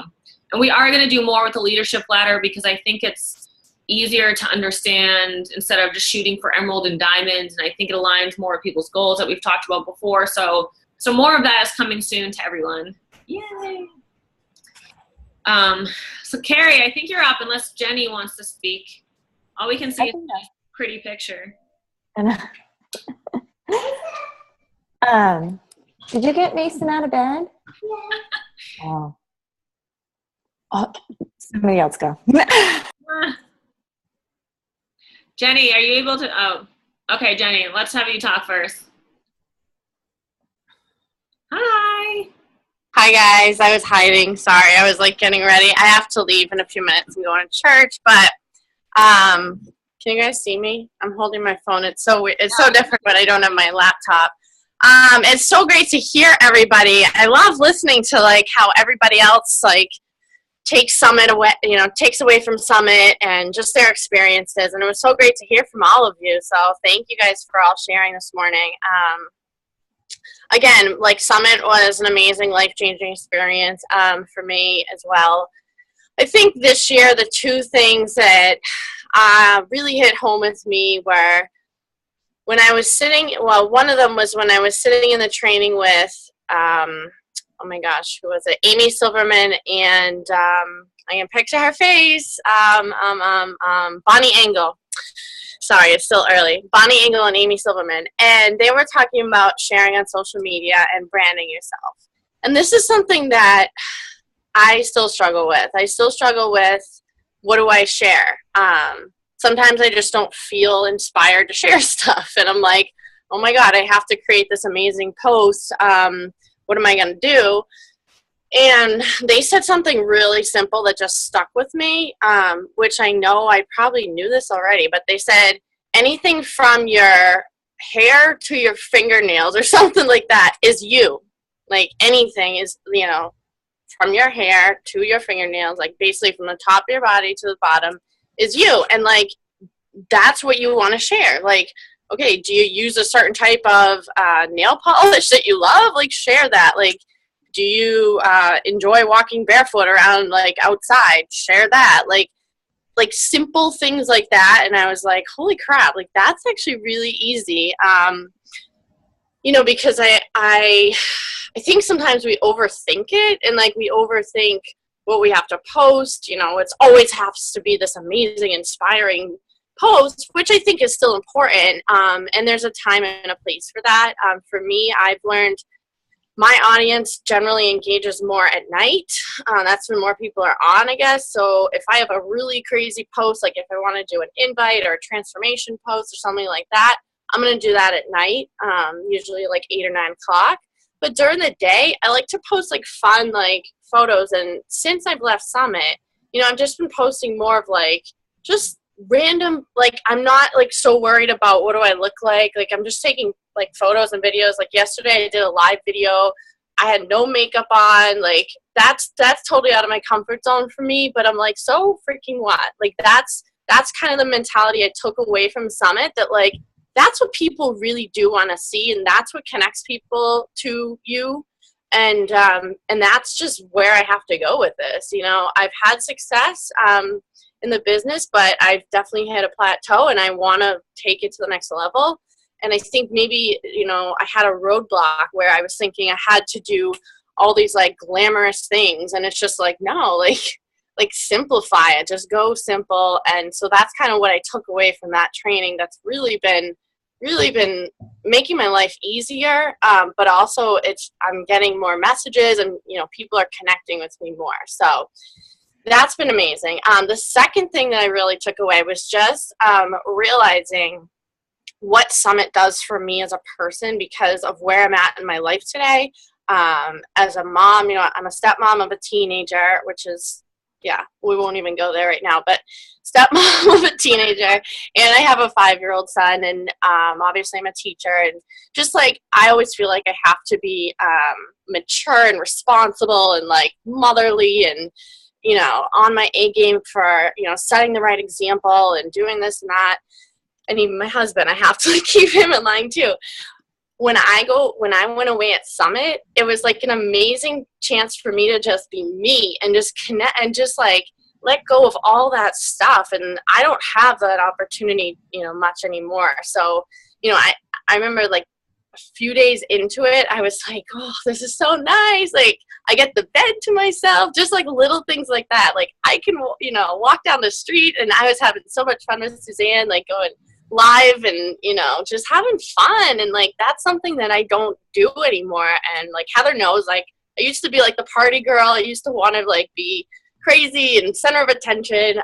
and we are going to do more with the leadership ladder, because I think it's easier to understand instead of just shooting for emerald and diamonds. And I think it aligns more with people's goals that we've talked about before. So more of that is coming soon to everyone. Yay. So Carrie, I think you're up, unless Jenny wants to speak. All we can see is a pretty picture. Did you get Mason out of bed? Oh, somebody else go. Jenny, are you able to? Oh, okay, Jenny, let's have you talk first. Hi. Hi, guys. I was hiding. Sorry. I was, like, getting ready. I have to leave in a few minutes and go to church, but can you guys see me? I'm holding my phone. It's so weird. It's so different, but I don't have my laptop. It's so great to hear everybody. I love listening to like how everybody else like takes Summit away, takes away from Summit and just their experiences. And it was so great to hear from all of you. So thank you guys for all sharing this morning. Again, like Summit was an amazing life-changing experience for me as well. I think this year the two things that really hit home with me were when I was sitting, well, one of them was when I was sitting in the training with, oh my gosh, who was it? Amy Silverman and I can picture her face, Bonnie Engel. Sorry, it's still early. Bonnie Engel and Amy Silverman. And they were talking about sharing on social media and branding yourself. And this is something that I still struggle with. I still struggle with, what do I share? Sometimes I just don't feel inspired to share stuff. And I'm like, oh my God, I have to create this amazing post. What am I going to do? And they said something really simple that just stuck with me, which I know I probably knew this already, but they said anything from your hair to your fingernails or something like that is you. Like anything is, from your hair to your fingernails, like basically from the top of your body to the bottom is you. And like, that's what you want to share. Like, okay, do you use a certain type of nail polish that you love? Like, share that. Like, do you enjoy walking barefoot around, like, outside? Share that. Like simple things like that. And I was like, holy crap, like, that's actually really easy. Because I think sometimes we overthink it, and, like, we overthink what we have to post. It's always has to be this amazing, inspiring post, which I think is still important. And there's a time and a place for that. For me, I've learned my audience generally engages more at night. That's when more people are on, I guess. So if I have a really crazy post, like if I want to do an invite or a transformation post or something like that, I'm going to do that at night, usually like 8 or 9 o'clock. But during the day, I like to post like fun, like photos. And since I've left Summit, I've just been posting more of like just random, like I'm not like so worried about what do I look like. Like I'm just taking like photos and videos. Like yesterday I did a live video. I had no makeup on. Like that's totally out of my comfort zone for me. But I'm like, so freaking what? Like that's kind of the mentality I took away from Summit, that like that's what people really do want to see, and that's what connects people to you. And that's just where I have to go with this. I've had success in the business, but I've definitely hit a plateau, and I want to take it to the next level. And I think maybe, I had a roadblock where I was thinking I had to do all these like glamorous things, and it's just like, no, like simplify it, just go simple. And so that's kind of what I took away from that training. That's really been making my life easier, but also I'm getting more messages, and people are connecting with me more. So that's been amazing. The second thing that I really took away was just realizing what Summit does for me as a person because of where I'm at in my life today. As a mom, I'm a stepmom of a teenager, which is, we won't even go there right now, but stepmom of a teenager, and I have a 5-year-old son, and obviously I'm a teacher, and just like I always feel like I have to be mature and responsible and like motherly and on my A game for setting the right example and doing this and that. And even my husband, I have to like keep him in line too. When I went away at Summit, it was like an amazing chance for me to just be me and just connect and just like let go of all that stuff. And I don't have that opportunity, much anymore. So, I remember like a few days into it, I was like, oh, this is so nice. Like I get the bed to myself, just like little things like that. Like I can, walk down the street, and I was having so much fun with Suzanne, like going live and just having fun. And like that's something that I don't do anymore. And like Heather knows, like I used to be like the party girl. I used to want to like be crazy and center of attention,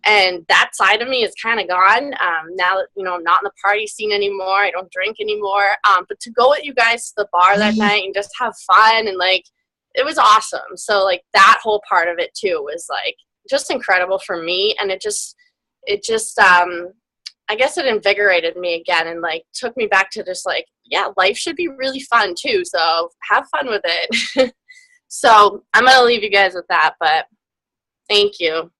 and that side of me is kind of gone now that I'm not in the party scene anymore. I don't drink anymore, but to go with you guys to the bar that night and just have fun, and like it was awesome. So like that whole part of it too was like just incredible for me. And it just I guess it invigorated me again and like took me back to just like, yeah, life should be really fun too. So have fun with it. So I'm going to leave you guys with that, but thank you.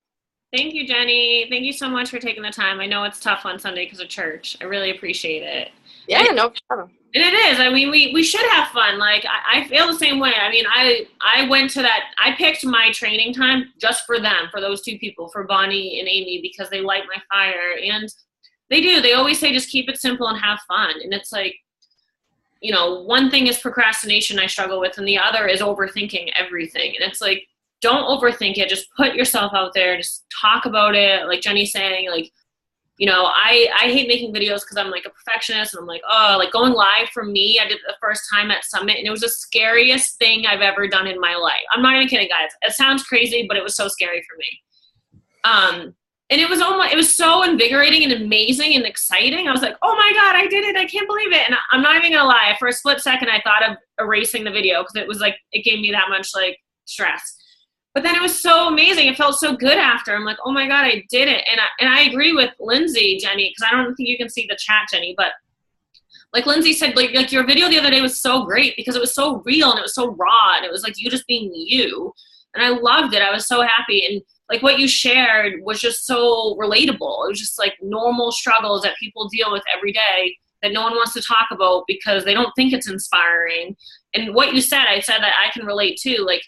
Thank you, Jenny. Thank you so much for taking the time. I know it's tough on Sunday because of church. I really appreciate it. Yeah, no problem. And it is. I mean, we should have fun. Like, I feel the same way. I mean, I went to that. I picked my training time just for them, for those two people, for Bonnie and Amy, because they light my fire. And they do. They always say just keep it simple and have fun. And it's like, you know, one thing is procrastination I struggle with, and the other is overthinking everything. And it's like, don't overthink it. Just put yourself out there. Just talk about it. Like Jenny's saying, like, you know, I hate making videos because I'm like a perfectionist, and I'm like, oh, like going live for me, I did it the first time at Summit, and it was the scariest thing I've ever done in my life. I'm not even kidding, guys. It sounds crazy, but it was so scary for me. And it was so invigorating and amazing and exciting. I was like, oh my God, I did it. I can't believe it. And I'm not even gonna lie. For a split second, I thought of erasing the video because it was like, it gave me that much like stress. But then it was so amazing. It felt so good after. I'm like, oh my God, I did it. And I agree with Lindsay, Jenny, because I don't think you can see the chat, Jenny, but like Lindsay said, like your video the other day was so great because it was so real and it was so raw and it was like you just being you. And I loved it. I was so happy. And like what you shared was just so relatable. It was just like normal struggles that people deal with every day that no one wants to talk about because they don't think it's inspiring. And what you said, I said that I can relate to. Like,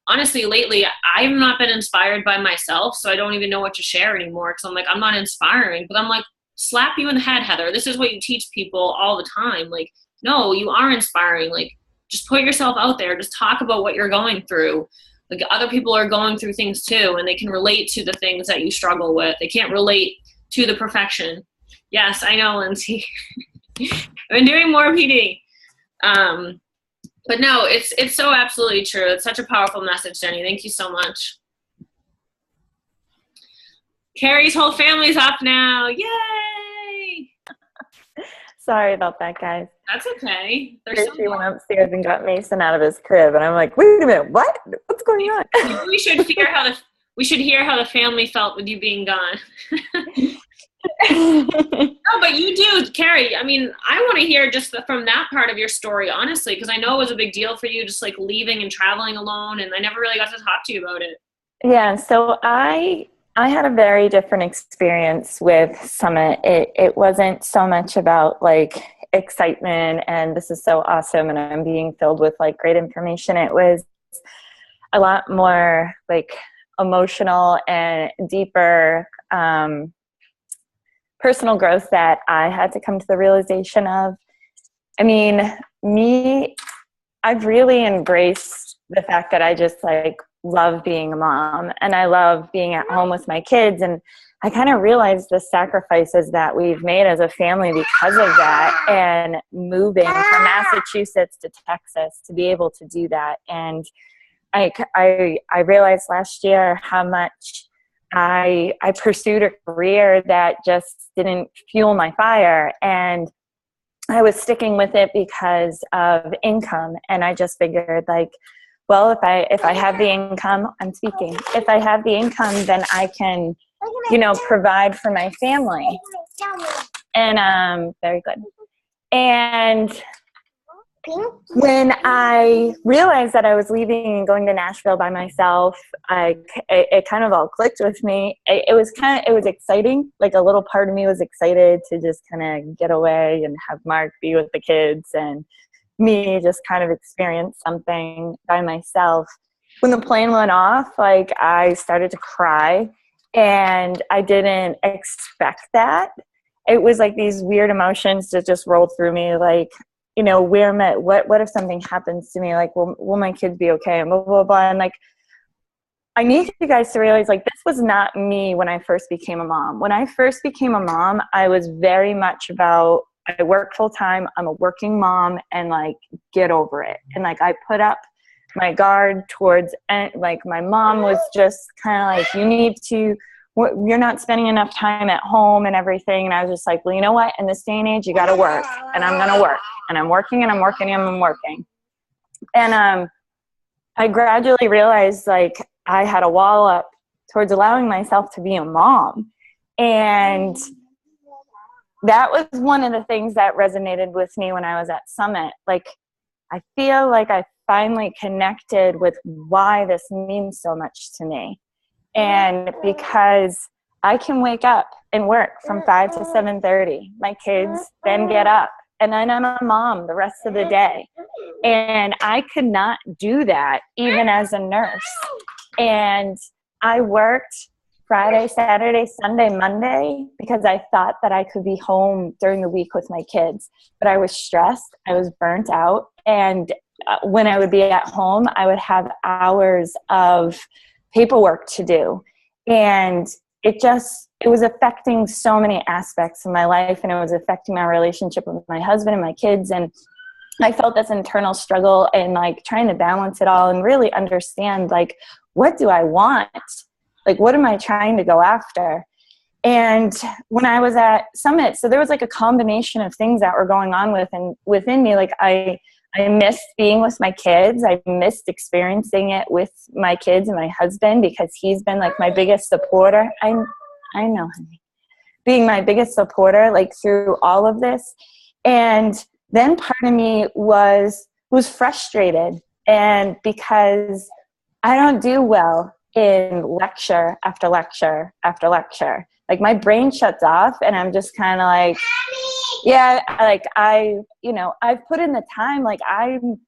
honestly, lately, I've not been inspired by myself, so I don't even know what to share anymore because I'm like, I'm not inspiring. But I'm like, slap you in the head, Heather. This is what you teach people all the time. Like, no, you are inspiring. Like, just put yourself out there. Just talk about what you're going through. Like, other people are going through things too, and they can relate to the things that you struggle with. They can't relate to the perfection. Yes, I know, Lindsay. I've been doing more PD. But no, it's so absolutely true. It's such a powerful message, Jenny. Thank you so much. Carrie's whole family's up now. Yay! Sorry about that, guys. That's okay. She went upstairs and got Mason out of his crib, and I'm like, wait a minute, what? What's going on? We should hear how the family felt with you being gone. No, but you do, Carrie. I mean, I want to hear just from that part of your story, honestly, because I know it was a big deal for you, just like leaving and traveling alone, and I never really got to talk to you about it. Yeah, so I had a very different experience with Summit. It wasn't so much about like excitement and this is so awesome and I'm being filled with like great information. It was a lot more like emotional and deeper personal growth that I had to come to the realization of. I mean, I've really embraced the fact that I just like love being a mom and I love being at home with my kids. And I kind of realized the sacrifices that we've made as a family because of that, and moving from Massachusetts to Texas to be able to do that. And I realized last year how much I pursued a career that just didn't fuel my fire, and I was sticking with it because of income. And I just figured like, well, if I have the income, I'm speaking. If I have the income, then I can, provide for my family. And very good. And when I realized that I was leaving and going to Nashville by myself, it kind of all clicked with me. It was exciting. Like a little part of me was excited to just kind of get away and have Mark be with the kids and me just kind of experience something by myself. When the plane went off, like I started to cry, and I didn't expect that. It was like these weird emotions that just rolled through me, like, what if something happens to me? Like, will my kids be okay? And blah, blah, blah. And like, I need you guys to realize like this was not me when I first became a mom. When I first became a mom, I was very much about, I work full time, I'm a working mom, and like get over it. And like I put up my guard towards, like my mom was just kind of like, you're not spending enough time at home and everything. And I was just like, well, you know what? In this day and age, you got to work, and I'm going to work, and I'm working and I'm working and I'm working. And I gradually realized like I had a wall up towards allowing myself to be a mom. And that was one of the things that resonated with me when I was at Summit. Like, I feel like I finally connected with why this means so much to me. And because I can wake up and work from 5 to 7:30. My kids then get up, and then I'm a mom the rest of the day. And I could not do that even as a nurse. And I worked Friday, Saturday, Sunday, Monday, because I thought that I could be home during the week with my kids. But I was stressed. I was burnt out. And when I would be at home, I would have hours of paperwork to do. And it was affecting so many aspects of my life, and it was affecting my relationship with my husband and my kids. And I felt this internal struggle and like trying to balance it all and really understand, like, what do I want? Like, what am I trying to go after? And when I was at Summit, so there was like a combination of things that were going on within me. Like, I missed being with my kids. I missed experiencing it with my kids and my husband, because he's been like my biggest supporter. I know, honey. Being my biggest supporter, like, through all of this. And then part of me was frustrated, and because I don't do well in lecture after lecture after lecture. Like, my brain shuts off, and I'm just kind of like, yeah, like, I've put in the time. Like, I'm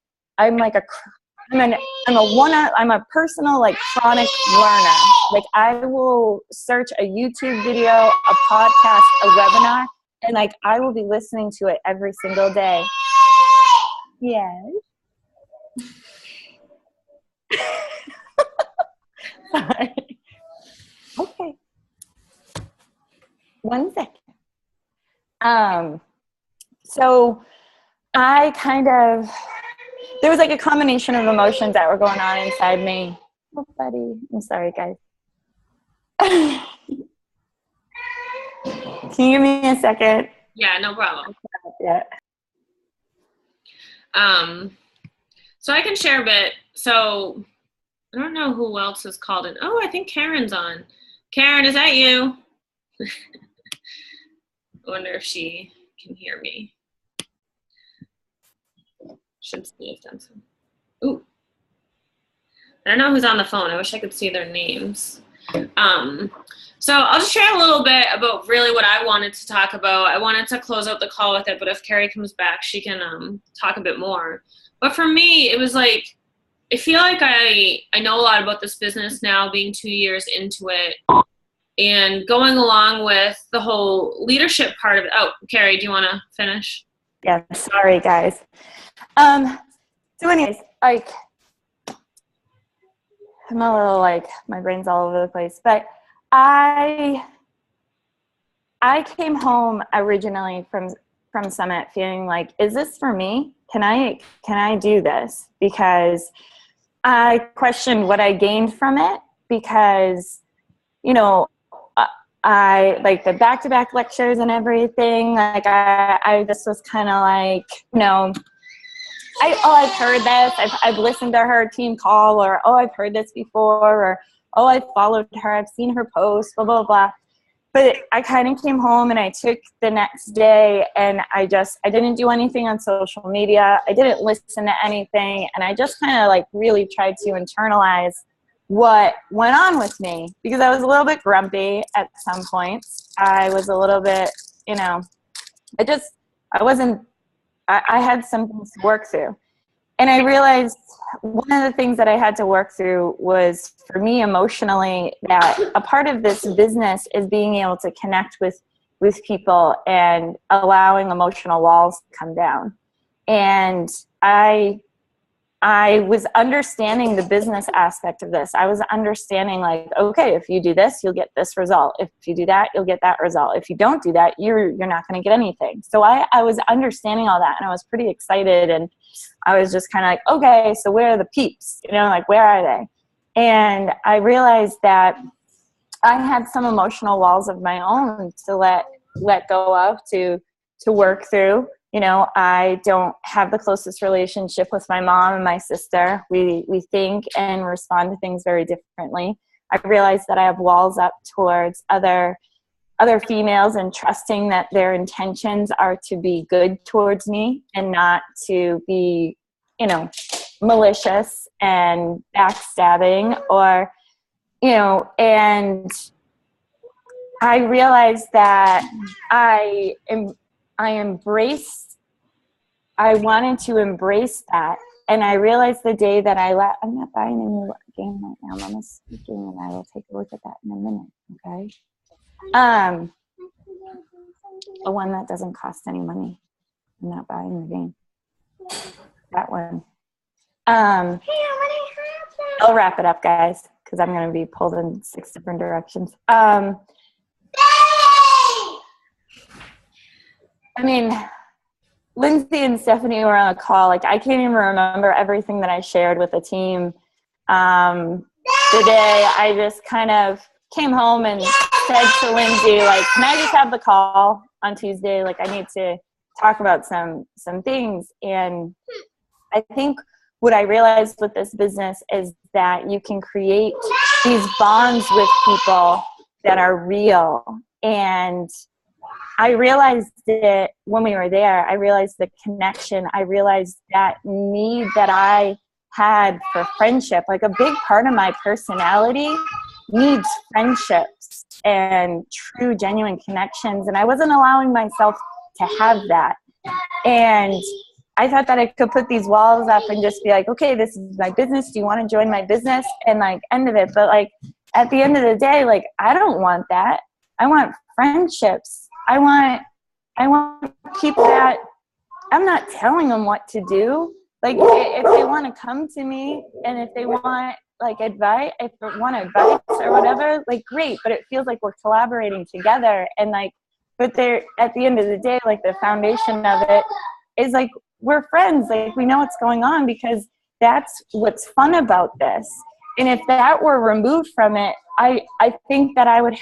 a personal, like, chronic learner. Like, I will search a YouTube video, a podcast, a webinar, and like, I will be listening to it every single day. Yes. Sorry. Okay. 1 second. So I there was like a combination of emotions that were going on inside me. Oh, buddy. I'm sorry, guys. Can you give me a second? Yeah, no problem. Yeah. So I can share a bit. So I don't know who else is called in. Oh, I think Karen's on. Karen, is that you? I wonder if she can hear me. Should see if that's him. Ooh. I don't know who's on the phone. I wish I could see their names. So I'll just share a little bit about really what I wanted to talk about. I wanted to close out the call with it, but if Carrie comes back, she can talk a bit more. But for me, it was like, I feel like I know a lot about this business now, being 2 years into it, and going along with the whole leadership part of it. Oh, Carrie, do you want to finish? Yeah, sorry, guys. So anyways, like, I'm a little, like, my brain's all over the place, but I came home originally from Summit feeling like, is this for me? Can I do this? Because I questioned what I gained from it, because, I like the back-to-back lectures and everything. Like, I just was kind of like, I've heard this. I've listened to her team call, or, I've heard this before, or, I followed her. I've seen her post, blah, blah, blah. But I kind of came home and I took the next day, and I didn't do anything on social media. I didn't listen to anything. And I just kind of like really tried to internalize what went on with me, because I was a little bit grumpy at some points. I was a little bit, I had some things to work through. And I realized one of the things that I had to work through was, for me emotionally, that a part of this business is being able to connect with people and allowing emotional walls to come down. And I was understanding the business aspect of this. I was understanding, like, okay, if you do this, you'll get this result. If you do that, you'll get that result. If you don't do that, you're not going to get anything. So I was understanding all that, and I was pretty excited, and I was just kind of like, okay, so where are the peeps? Like, where are they? And I realized that I had some emotional walls of my own to let go of, to work through. I don't have the closest relationship with my mom and my sister. We think and respond to things very differently. I realized that I have walls up towards other other females and trusting that their intentions are to be good towards me and not to be, you know, malicious and backstabbing, or, you know, and I realized that I wanted to embrace that. And I realized the day that I'm not buying a new game right now. Mama's speaking, and I will take a look at that in a minute. Okay. The one that doesn't cost any money. I'm not buying the game. That one. I'll wrap it up, guys, because I'm going to be pulled in 6 different directions. I mean, Lindsay and Stephanie were on a call. Like, I can't even remember everything that I shared with the team. Today, I just kind of came home and said to Lindsay, like, can I just have the call on Tuesday? Like, I need to talk about some things. And I think what I realized with this business is that you can create these bonds with people that are real. And I realized it when we were there. I realized the connection. I realized that need that I had for friendship. Like, a big part of my personality needs friendships and true, genuine connections. And I wasn't allowing myself to have that. And I thought that I could put these walls up and just be like, okay, this is my business. Do you want to join my business? And like, end of it. But like, at the end of the day, like, I don't want that. I want friendships. I want people that I'm not telling them what to do. Like, if they want to come to me and if they want like advice, if they want advice or whatever, like, great. But it feels like we're collaborating together. And like, but they're, at the end of the day, like, the foundation of it is like, we're friends. Like, we know what's going on, because that's what's fun about this. And if that were removed from it, I think that I would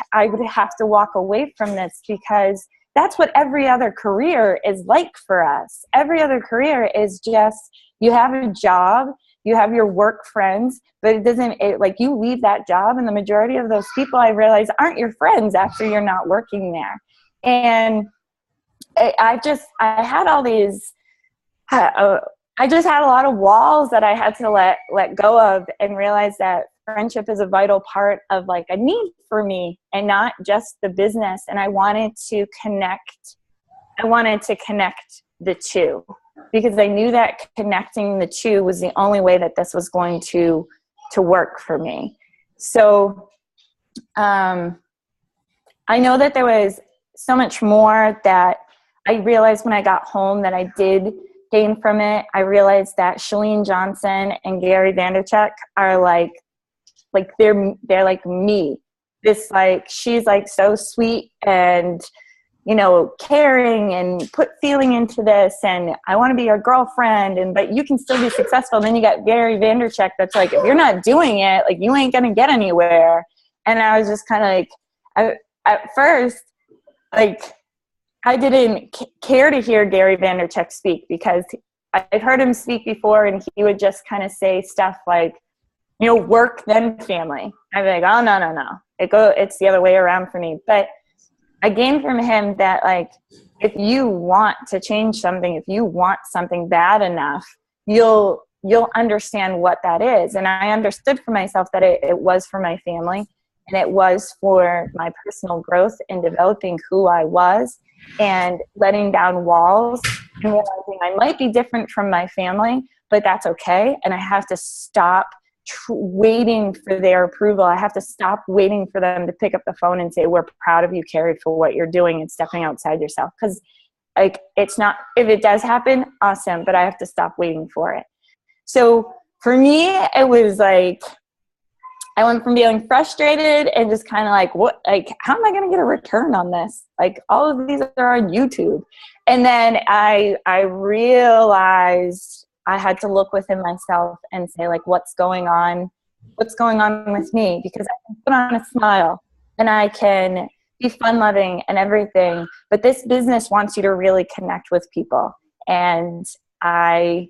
have to walk away from this, because that's what every other career is like for us. Every other career is just, you have a job, you have your work friends, but like, you leave that job, and the majority of those people, I realize, aren't your friends after you're not working there. And I had all these, I just had a lot of walls that I had to let go of, and realize that friendship is a vital part of like a need for me, and not just the business. And I wanted to connect the two, because I knew that connecting the two was the only way that this was going to work for me. So I know that there was so much more that I realized when I got home that I did gain from it. I realized that Chalene Johnson and Gary Vaynerchuk are like they're like me. This, like, she's like so sweet and, you know, caring and put feeling into this, and I want to be your girlfriend, but you can still be successful. And then you got Gary Vaynerchuk that's like, if you're not doing it, like, you ain't gonna get anywhere. And I was just kind of like, at first, like, I didn't care to hear Gary Vaynerchuk speak, because I've heard him speak before, and he would just kind of say stuff like, you know, work then family. I'd be like, oh, no. It's the other way around for me. But I gained from him that, like, if you want to change something, if you want something bad enough, you'll understand what that is. And I understood for myself that it was for my family, and it was for my personal growth in developing who I was, and letting down walls, and realizing I might be different from my family, but that's okay. And I have to stop waiting for their approval. I have to stop waiting for them to pick up the phone and say, we're proud of you, Carrie, for what you're doing and stepping outside yourself. Because, like, it's not, if it does happen, awesome, but I have to stop waiting for it. So for me, it was like, I went from feeling frustrated and just kind of like, what, like, how am I going to get a return on this? Like, all of these are on YouTube. And then I realized I had to look within myself and say, like, what's going on with me? Because I can put on a smile and I can be fun loving and everything, but this business wants you to really connect with people. And I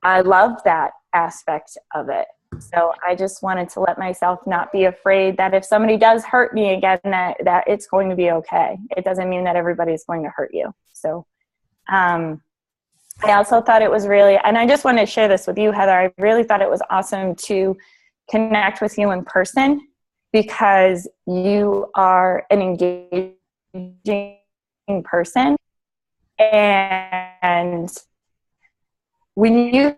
love that aspect of it. So I just wanted to let myself not be afraid that if somebody does hurt me again, that it's going to be okay. It doesn't mean that everybody's going to hurt you. So I also thought it was really, and I just wanted to share this with you, Heather, I really thought it was awesome to connect with you in person, because you are an engaging person. And when you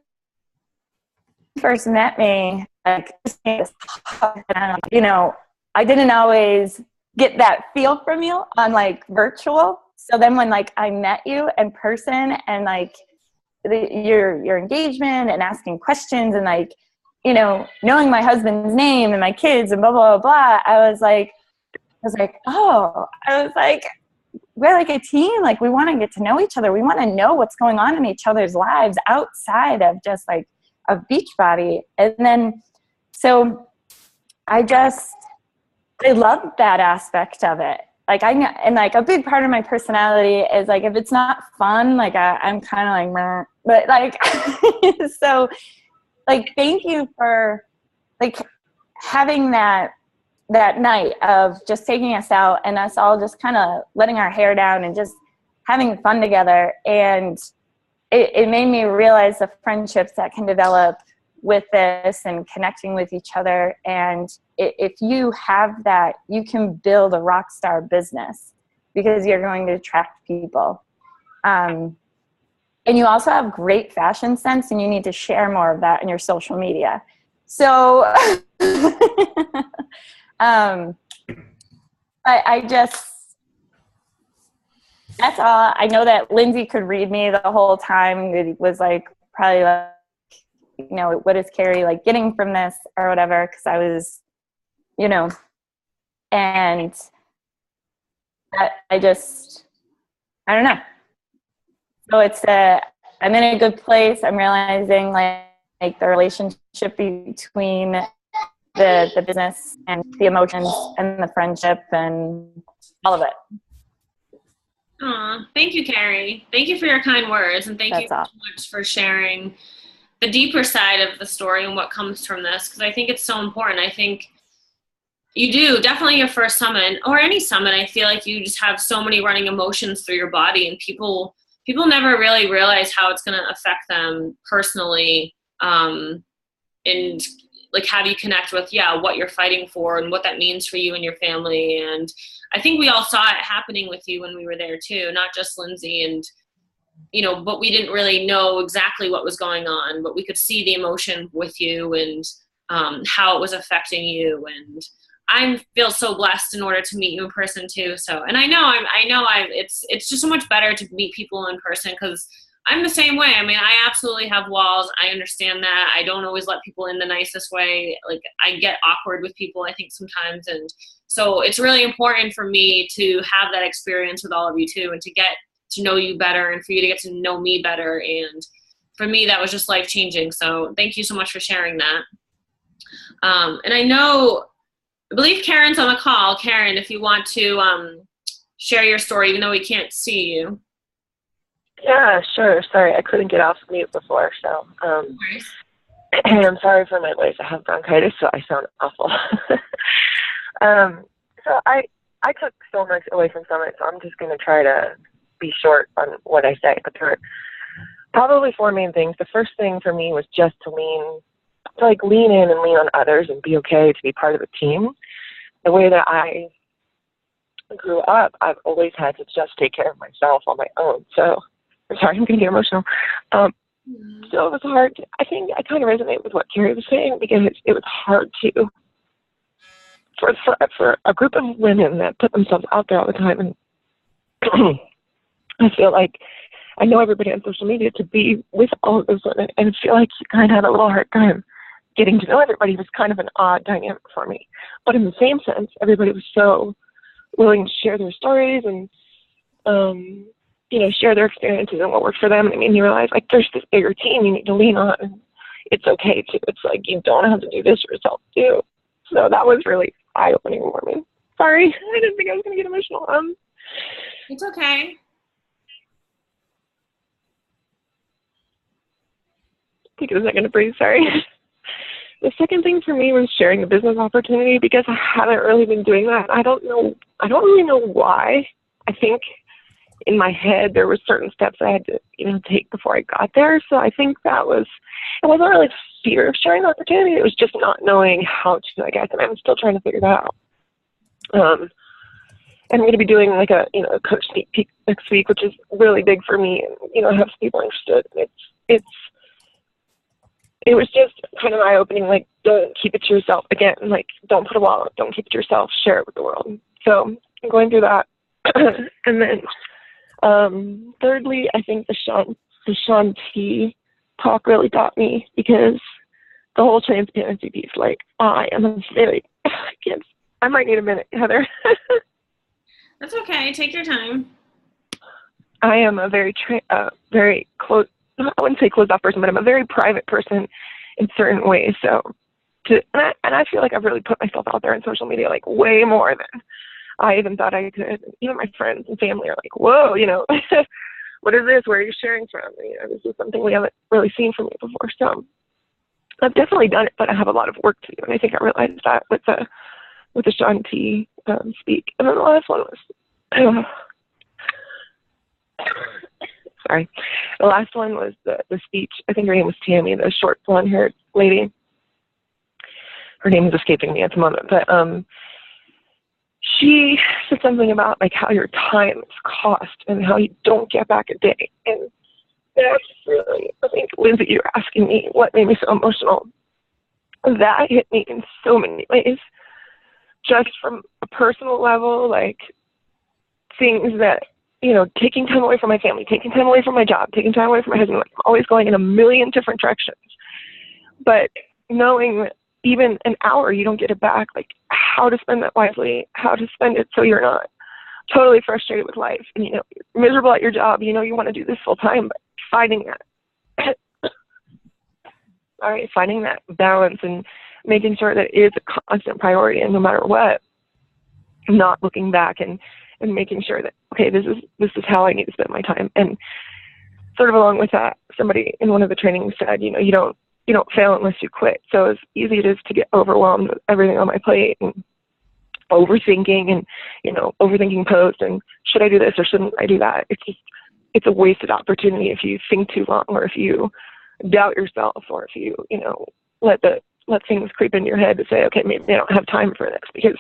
first met me, like, you know, I didn't always get that feel from you on like virtual. So then when like I met you in person, and like your engagement and asking questions, and like, you know, knowing my husband's name and my kids and blah, blah, blah, blah, I was like, oh, we're like a team. Like, we want to get to know each other. We want to know what's going on in each other's lives outside of just like of Beachbody. And then, so I love that aspect of it. Like and like a big part of my personality is like, if it's not fun, like I'm kind of like, meh. But like, so like, thank you for like having that night of just taking us out and us all just kind of letting our hair down and just having fun together. And it made me realize the friendships that can develop with this and connecting with each other. And if you have that, you can build a rock star business, because you're going to attract people. And you also have great fashion sense, and you need to share more of that in your social media. So I just, that's all. I know that Lindsay could read me the whole time. It was like, probably like, you know, what is Carrie like getting from this or whatever? Because I was, you know, and I don't know. So I'm in a good place. I'm realizing like the relationship between the business and the emotions and the friendship and all of it. Aw, thank you, Carrie. Thank you for your kind words, and thank you so much for sharing the deeper side of the story and what comes from this, because I think it's so important. I think you do, definitely your first summit, or any summit, I feel like you just have so many running emotions through your body, and people never really realize how it's going to affect them personally, and like how do you connect with what you're fighting for and what that means for you and your family. And I think we all saw it happening with you when we were there too, not just Lindsay, and you know, but we didn't really know exactly what was going on, but we could see the emotion with you and how it was affecting you. And I feel so blessed in order to meet you in person too. So, and it's just so much better to meet people in person, because I'm the same way. I mean, I absolutely have walls. I understand that. I don't always let people in the nicest way. Like, I get awkward with people, I think, sometimes. And so it's really important for me to have that experience with all of you too, and to get to know you better, and for you to get to know me better. And for me, that was just life-changing. So thank you so much for sharing that. And I believe Karen's on the call. Karen, if you want to share your story, even though we can't see you. Yeah, sure. Sorry, I couldn't get off mute before, so and I'm sorry for my voice. I have bronchitis, so I sound awful. So I took so much away from Summit, so I'm just going to try to be short on what I say. But there were probably 4 main things. The first thing for me was just to lean in and lean on others and be okay to be part of a team. The way that I grew up, I've always had to just take care of myself on my own. So, sorry, I'm going to get emotional. So it was hard. I think I kind of resonate with what Carrie was saying, because it was hard for a group of women that put themselves out there all the time. And I feel like I know everybody on social media to be with all of those women, and I feel like you kind of had a little hard time getting to know everybody. It was kind of an odd dynamic for me. But in the same sense, everybody was so willing to share their stories and, share their experiences and what worked for them. And it made me realize, like, there's this bigger team you need to lean on, and it's okay to. It's like, you don't have to do this yourself too. So that was really eye-opening for me. Sorry, I didn't think I was going to get emotional. It's okay. Take a second to breathe, sorry. The second thing for me was sharing a business opportunity, because I haven't really been doing that. I don't really know why. I think in my head there were certain steps I had to, take before I got there. So I think it wasn't really fear of sharing the opportunity. It was just not knowing how to, I guess, and I'm still trying to figure that out. And I'm going to be doing like a coach sneak peek next week, which is really big for me, and have some people interested. It was just kind of eye-opening, like, don't keep it to yourself. Again, like, don't put a wall up, don't keep it to yourself, share it with the world. So I'm going through that. And then thirdly, I think the Sean T talk really got me, because the whole transparency piece, like, I might need a minute, Heather. That's okay. Take your time. I am a very close, I wouldn't say closed off person, but I'm a very private person in certain ways. So, and I feel like I've really put myself out there on social media, like, way more than I even thought I could. Even my friends and family are like, whoa, what is this? Where are you sharing from? This is something we haven't really seen from me before. So I've definitely done it, but I have a lot of work to do. And I think I realized that with the Sean T speak. And then the last one was, sorry. The last one was the speech. I think her name was Tammy, the short blonde-haired lady. Her name is escaping me at the moment, but she said something about, like, how your time is cost and how you don't get back a day. And that's really, I think, Lindsay, you were asking me what made me so emotional. That hit me in so many ways, just from a personal level, like, things that, taking time away from my family, taking time away from my job, taking time away from my husband, like, I'm always going in a million different directions. But knowing that even an hour you don't get it back, like, how to spend that wisely, how to spend it so you're not totally frustrated with life and, you're miserable at your job, you want to do this full time, but finding that, finding that balance and making sure that it is a constant priority, and no matter what, not looking back and making sure that, okay, this is how I need to spend my time. And sort of along with that, somebody in one of the trainings said, you don't fail unless you quit. So as easy it is to get overwhelmed with everything on my plate and overthinking and, overthinking posts and should I do this or shouldn't I do that? It's a wasted opportunity if you think too long, or if you doubt yourself, or if you, let things creep into your head to say, okay, maybe I don't have time for this. Because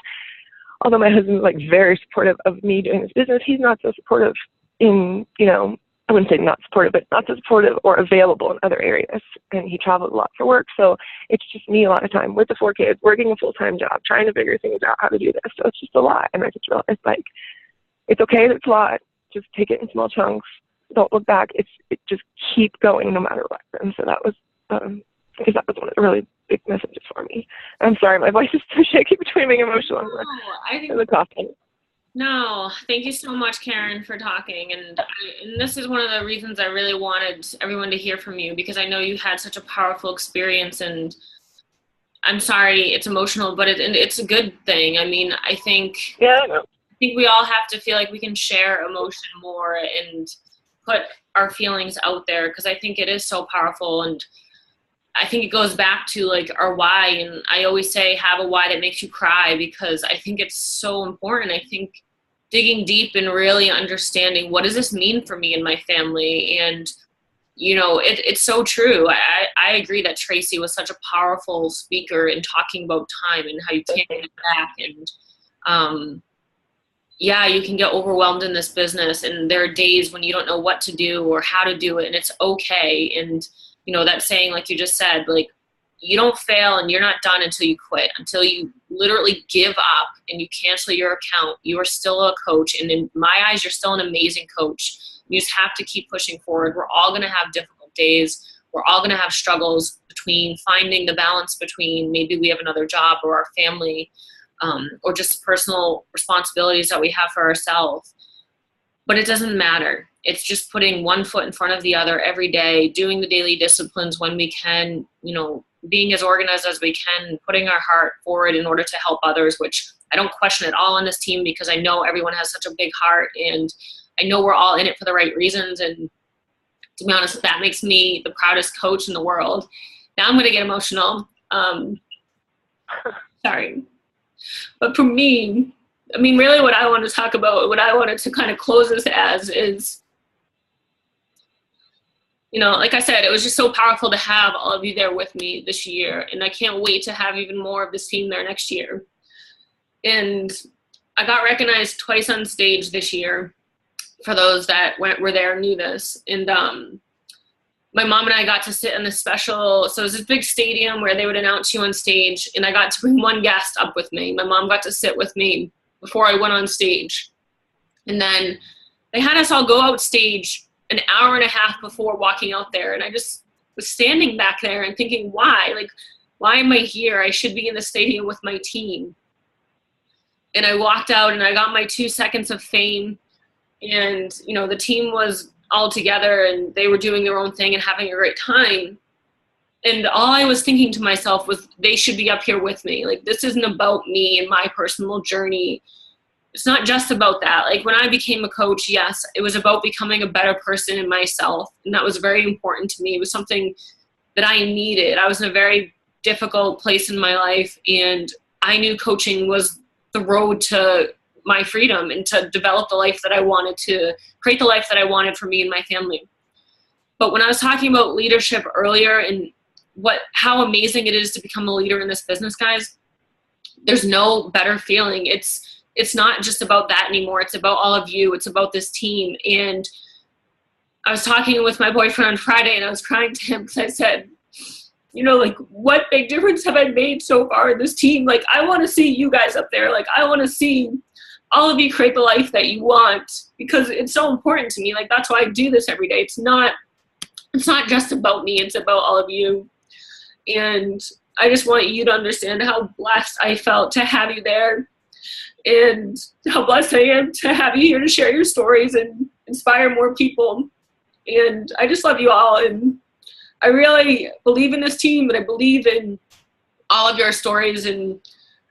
although my husband's, like, very supportive of me doing this business, he's not so supportive in, I wouldn't say not supportive, but not so supportive or available in other areas. And he travels a lot for work. So it's just me a lot of time with the 4 kids, working a full-time job, trying to figure things out, how to do this. So it's just a lot. And I just realized, like, it's okay that it's a lot. Just take it in small chunks. Don't look back. It just keep going no matter what. And so that was, because that was one of the really big messages for me. I'm sorry, my voice is so shaky between being emotional and the coughing. No, thank you so much, Karen, for talking. And this is one of the reasons I really wanted everyone to hear from you, because I know you had such a powerful experience. And I'm sorry it's emotional, but it's a good thing. I mean, I think we all have to feel like we can share emotion more and put our feelings out there, because I think it is so powerful. And I think it goes back to, like, our why. And I always say, have a why that makes you cry, because I think it's so important. I think digging deep and really understanding, what does this mean for me and my family? And, it's so true. I agree that Tracy was such a powerful speaker in talking about time and how you can't get it back. And, you can get overwhelmed in this business, and there are days when you don't know what to do or how to do it, and it's okay. And, that saying, like you just said, like, you don't fail and you're not done until you quit, until you literally give up and you cancel your account. You are still a coach. And in my eyes, you're still an amazing coach. You just have to keep pushing forward. We're all going to have difficult days. We're all going to have struggles between finding the balance between maybe we have another job or our family, or just personal responsibilities that we have for ourselves. But it doesn't matter. It's just putting one foot in front of the other every day, doing the daily disciplines when we can, being as organized as we can, putting our heart forward in order to help others, which I don't question at all on this team, because I know everyone has such a big heart, and I know we're all in it for the right reasons. And to be honest, that makes me the proudest coach in the world. Now I'm going to get emotional. Sorry. But for me, I mean, really what I want to talk about, what I wanted to kind of close this as is, you know, like I said, it was just so powerful to have all of you there with me this year. And I can't wait to have even more of this team there next year. And I got recognized twice on stage this year, for those that were there and knew this. And my mom and I got to sit in this special, so it was this big stadium where they would announce you on stage, and I got to bring one guest up with me. My mom got to sit with me before I went on stage. And then they had us all go out stage an hour and a half before walking out there. And I just was standing back there and thinking, why? Like, why am I here? I should be in the stadium with my team. And I walked out and I got my 2 seconds of fame. And, you know, the team was all together and they were doing their own thing and having a great time. And all I was thinking to myself was, they should be up here with me. Like, this isn't about me and my personal journey. It's not just about that. Like, when I became a coach, yes, it was about becoming a better person in myself. And that was very important to me. It was something that I needed. I was in a very difficult place in my life, and I knew coaching was the road to my freedom and to develop the life that I wanted, to create the life that I wanted for me and my family. But when I was talking about leadership earlier and how amazing it is to become a leader in this business, guys, there's no better feeling. It's not just about that anymore. It's about all of you. It's about this team. And I was talking with my boyfriend on Friday, and I was crying to him because I said, you know, like, what big difference have I made so far in this team? Like, I want to see you guys up there. Like, I want to see all of you create the life that you want, because it's so important to me. Like, that's why I do this every day. It's not just about me. It's about all of you. And I just want you to understand how blessed I felt to have you there, and how blessed I am to have you here to share your stories and inspire more people. And I just love you all. And I really believe in this team, and I believe in all of your stories, and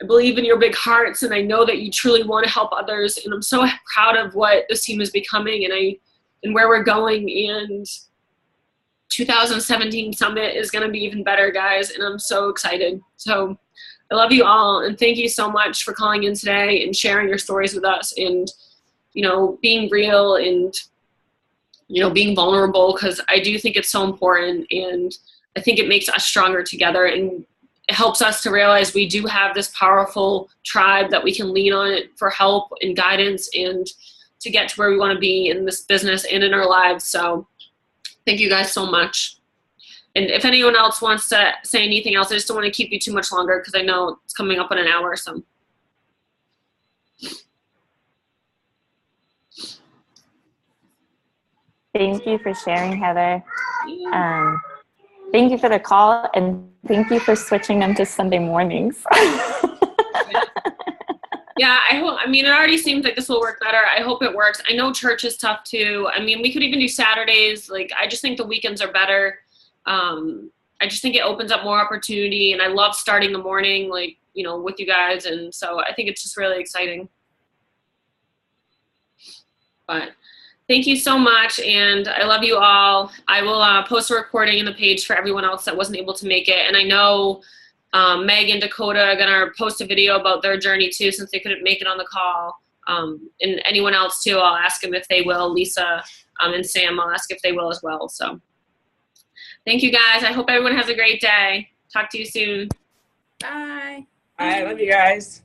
I believe in your big hearts, and I know that you truly want to help others. And I'm so proud of what this team is becoming and where we're going. And 2017 Summit is going to be even better, guys, and I'm so excited. So I love you all, and thank you so much for calling in today and sharing your stories with us, and, you know, being real and, you know, being vulnerable, because I do think it's so important, and I think it makes us stronger together, and it helps us to realize we do have this powerful tribe that we can lean on for help and guidance and to get to where we want to be in this business and in our lives. So thank you guys so much. And if anyone else wants to say anything else, I just don't want to keep you too much longer because I know it's coming up on an hour. So. Thank you for sharing, Heather. Thank you for the call, and thank you for switching them to Sunday mornings. Yeah, I mean, it already seems like this will work better. I hope it works. I know church is tough too. I mean, we could even do Saturdays. Like, I just think the weekends are better. I just think it opens up more opportunity, and I love starting the morning, like, you know, with you guys. And so I think it's just really exciting. But thank you so much, and I love you all. I will post a recording in the page for everyone else that wasn't able to make it. And I know Meg and Dakota are going to post a video about their journey too, since they couldn't make it on the call. And anyone else too, I'll ask them if they will. Lisa and Sam, I'll ask if they will as well. So thank you guys. I hope everyone has a great day. Talk to you soon. Bye. I love you guys.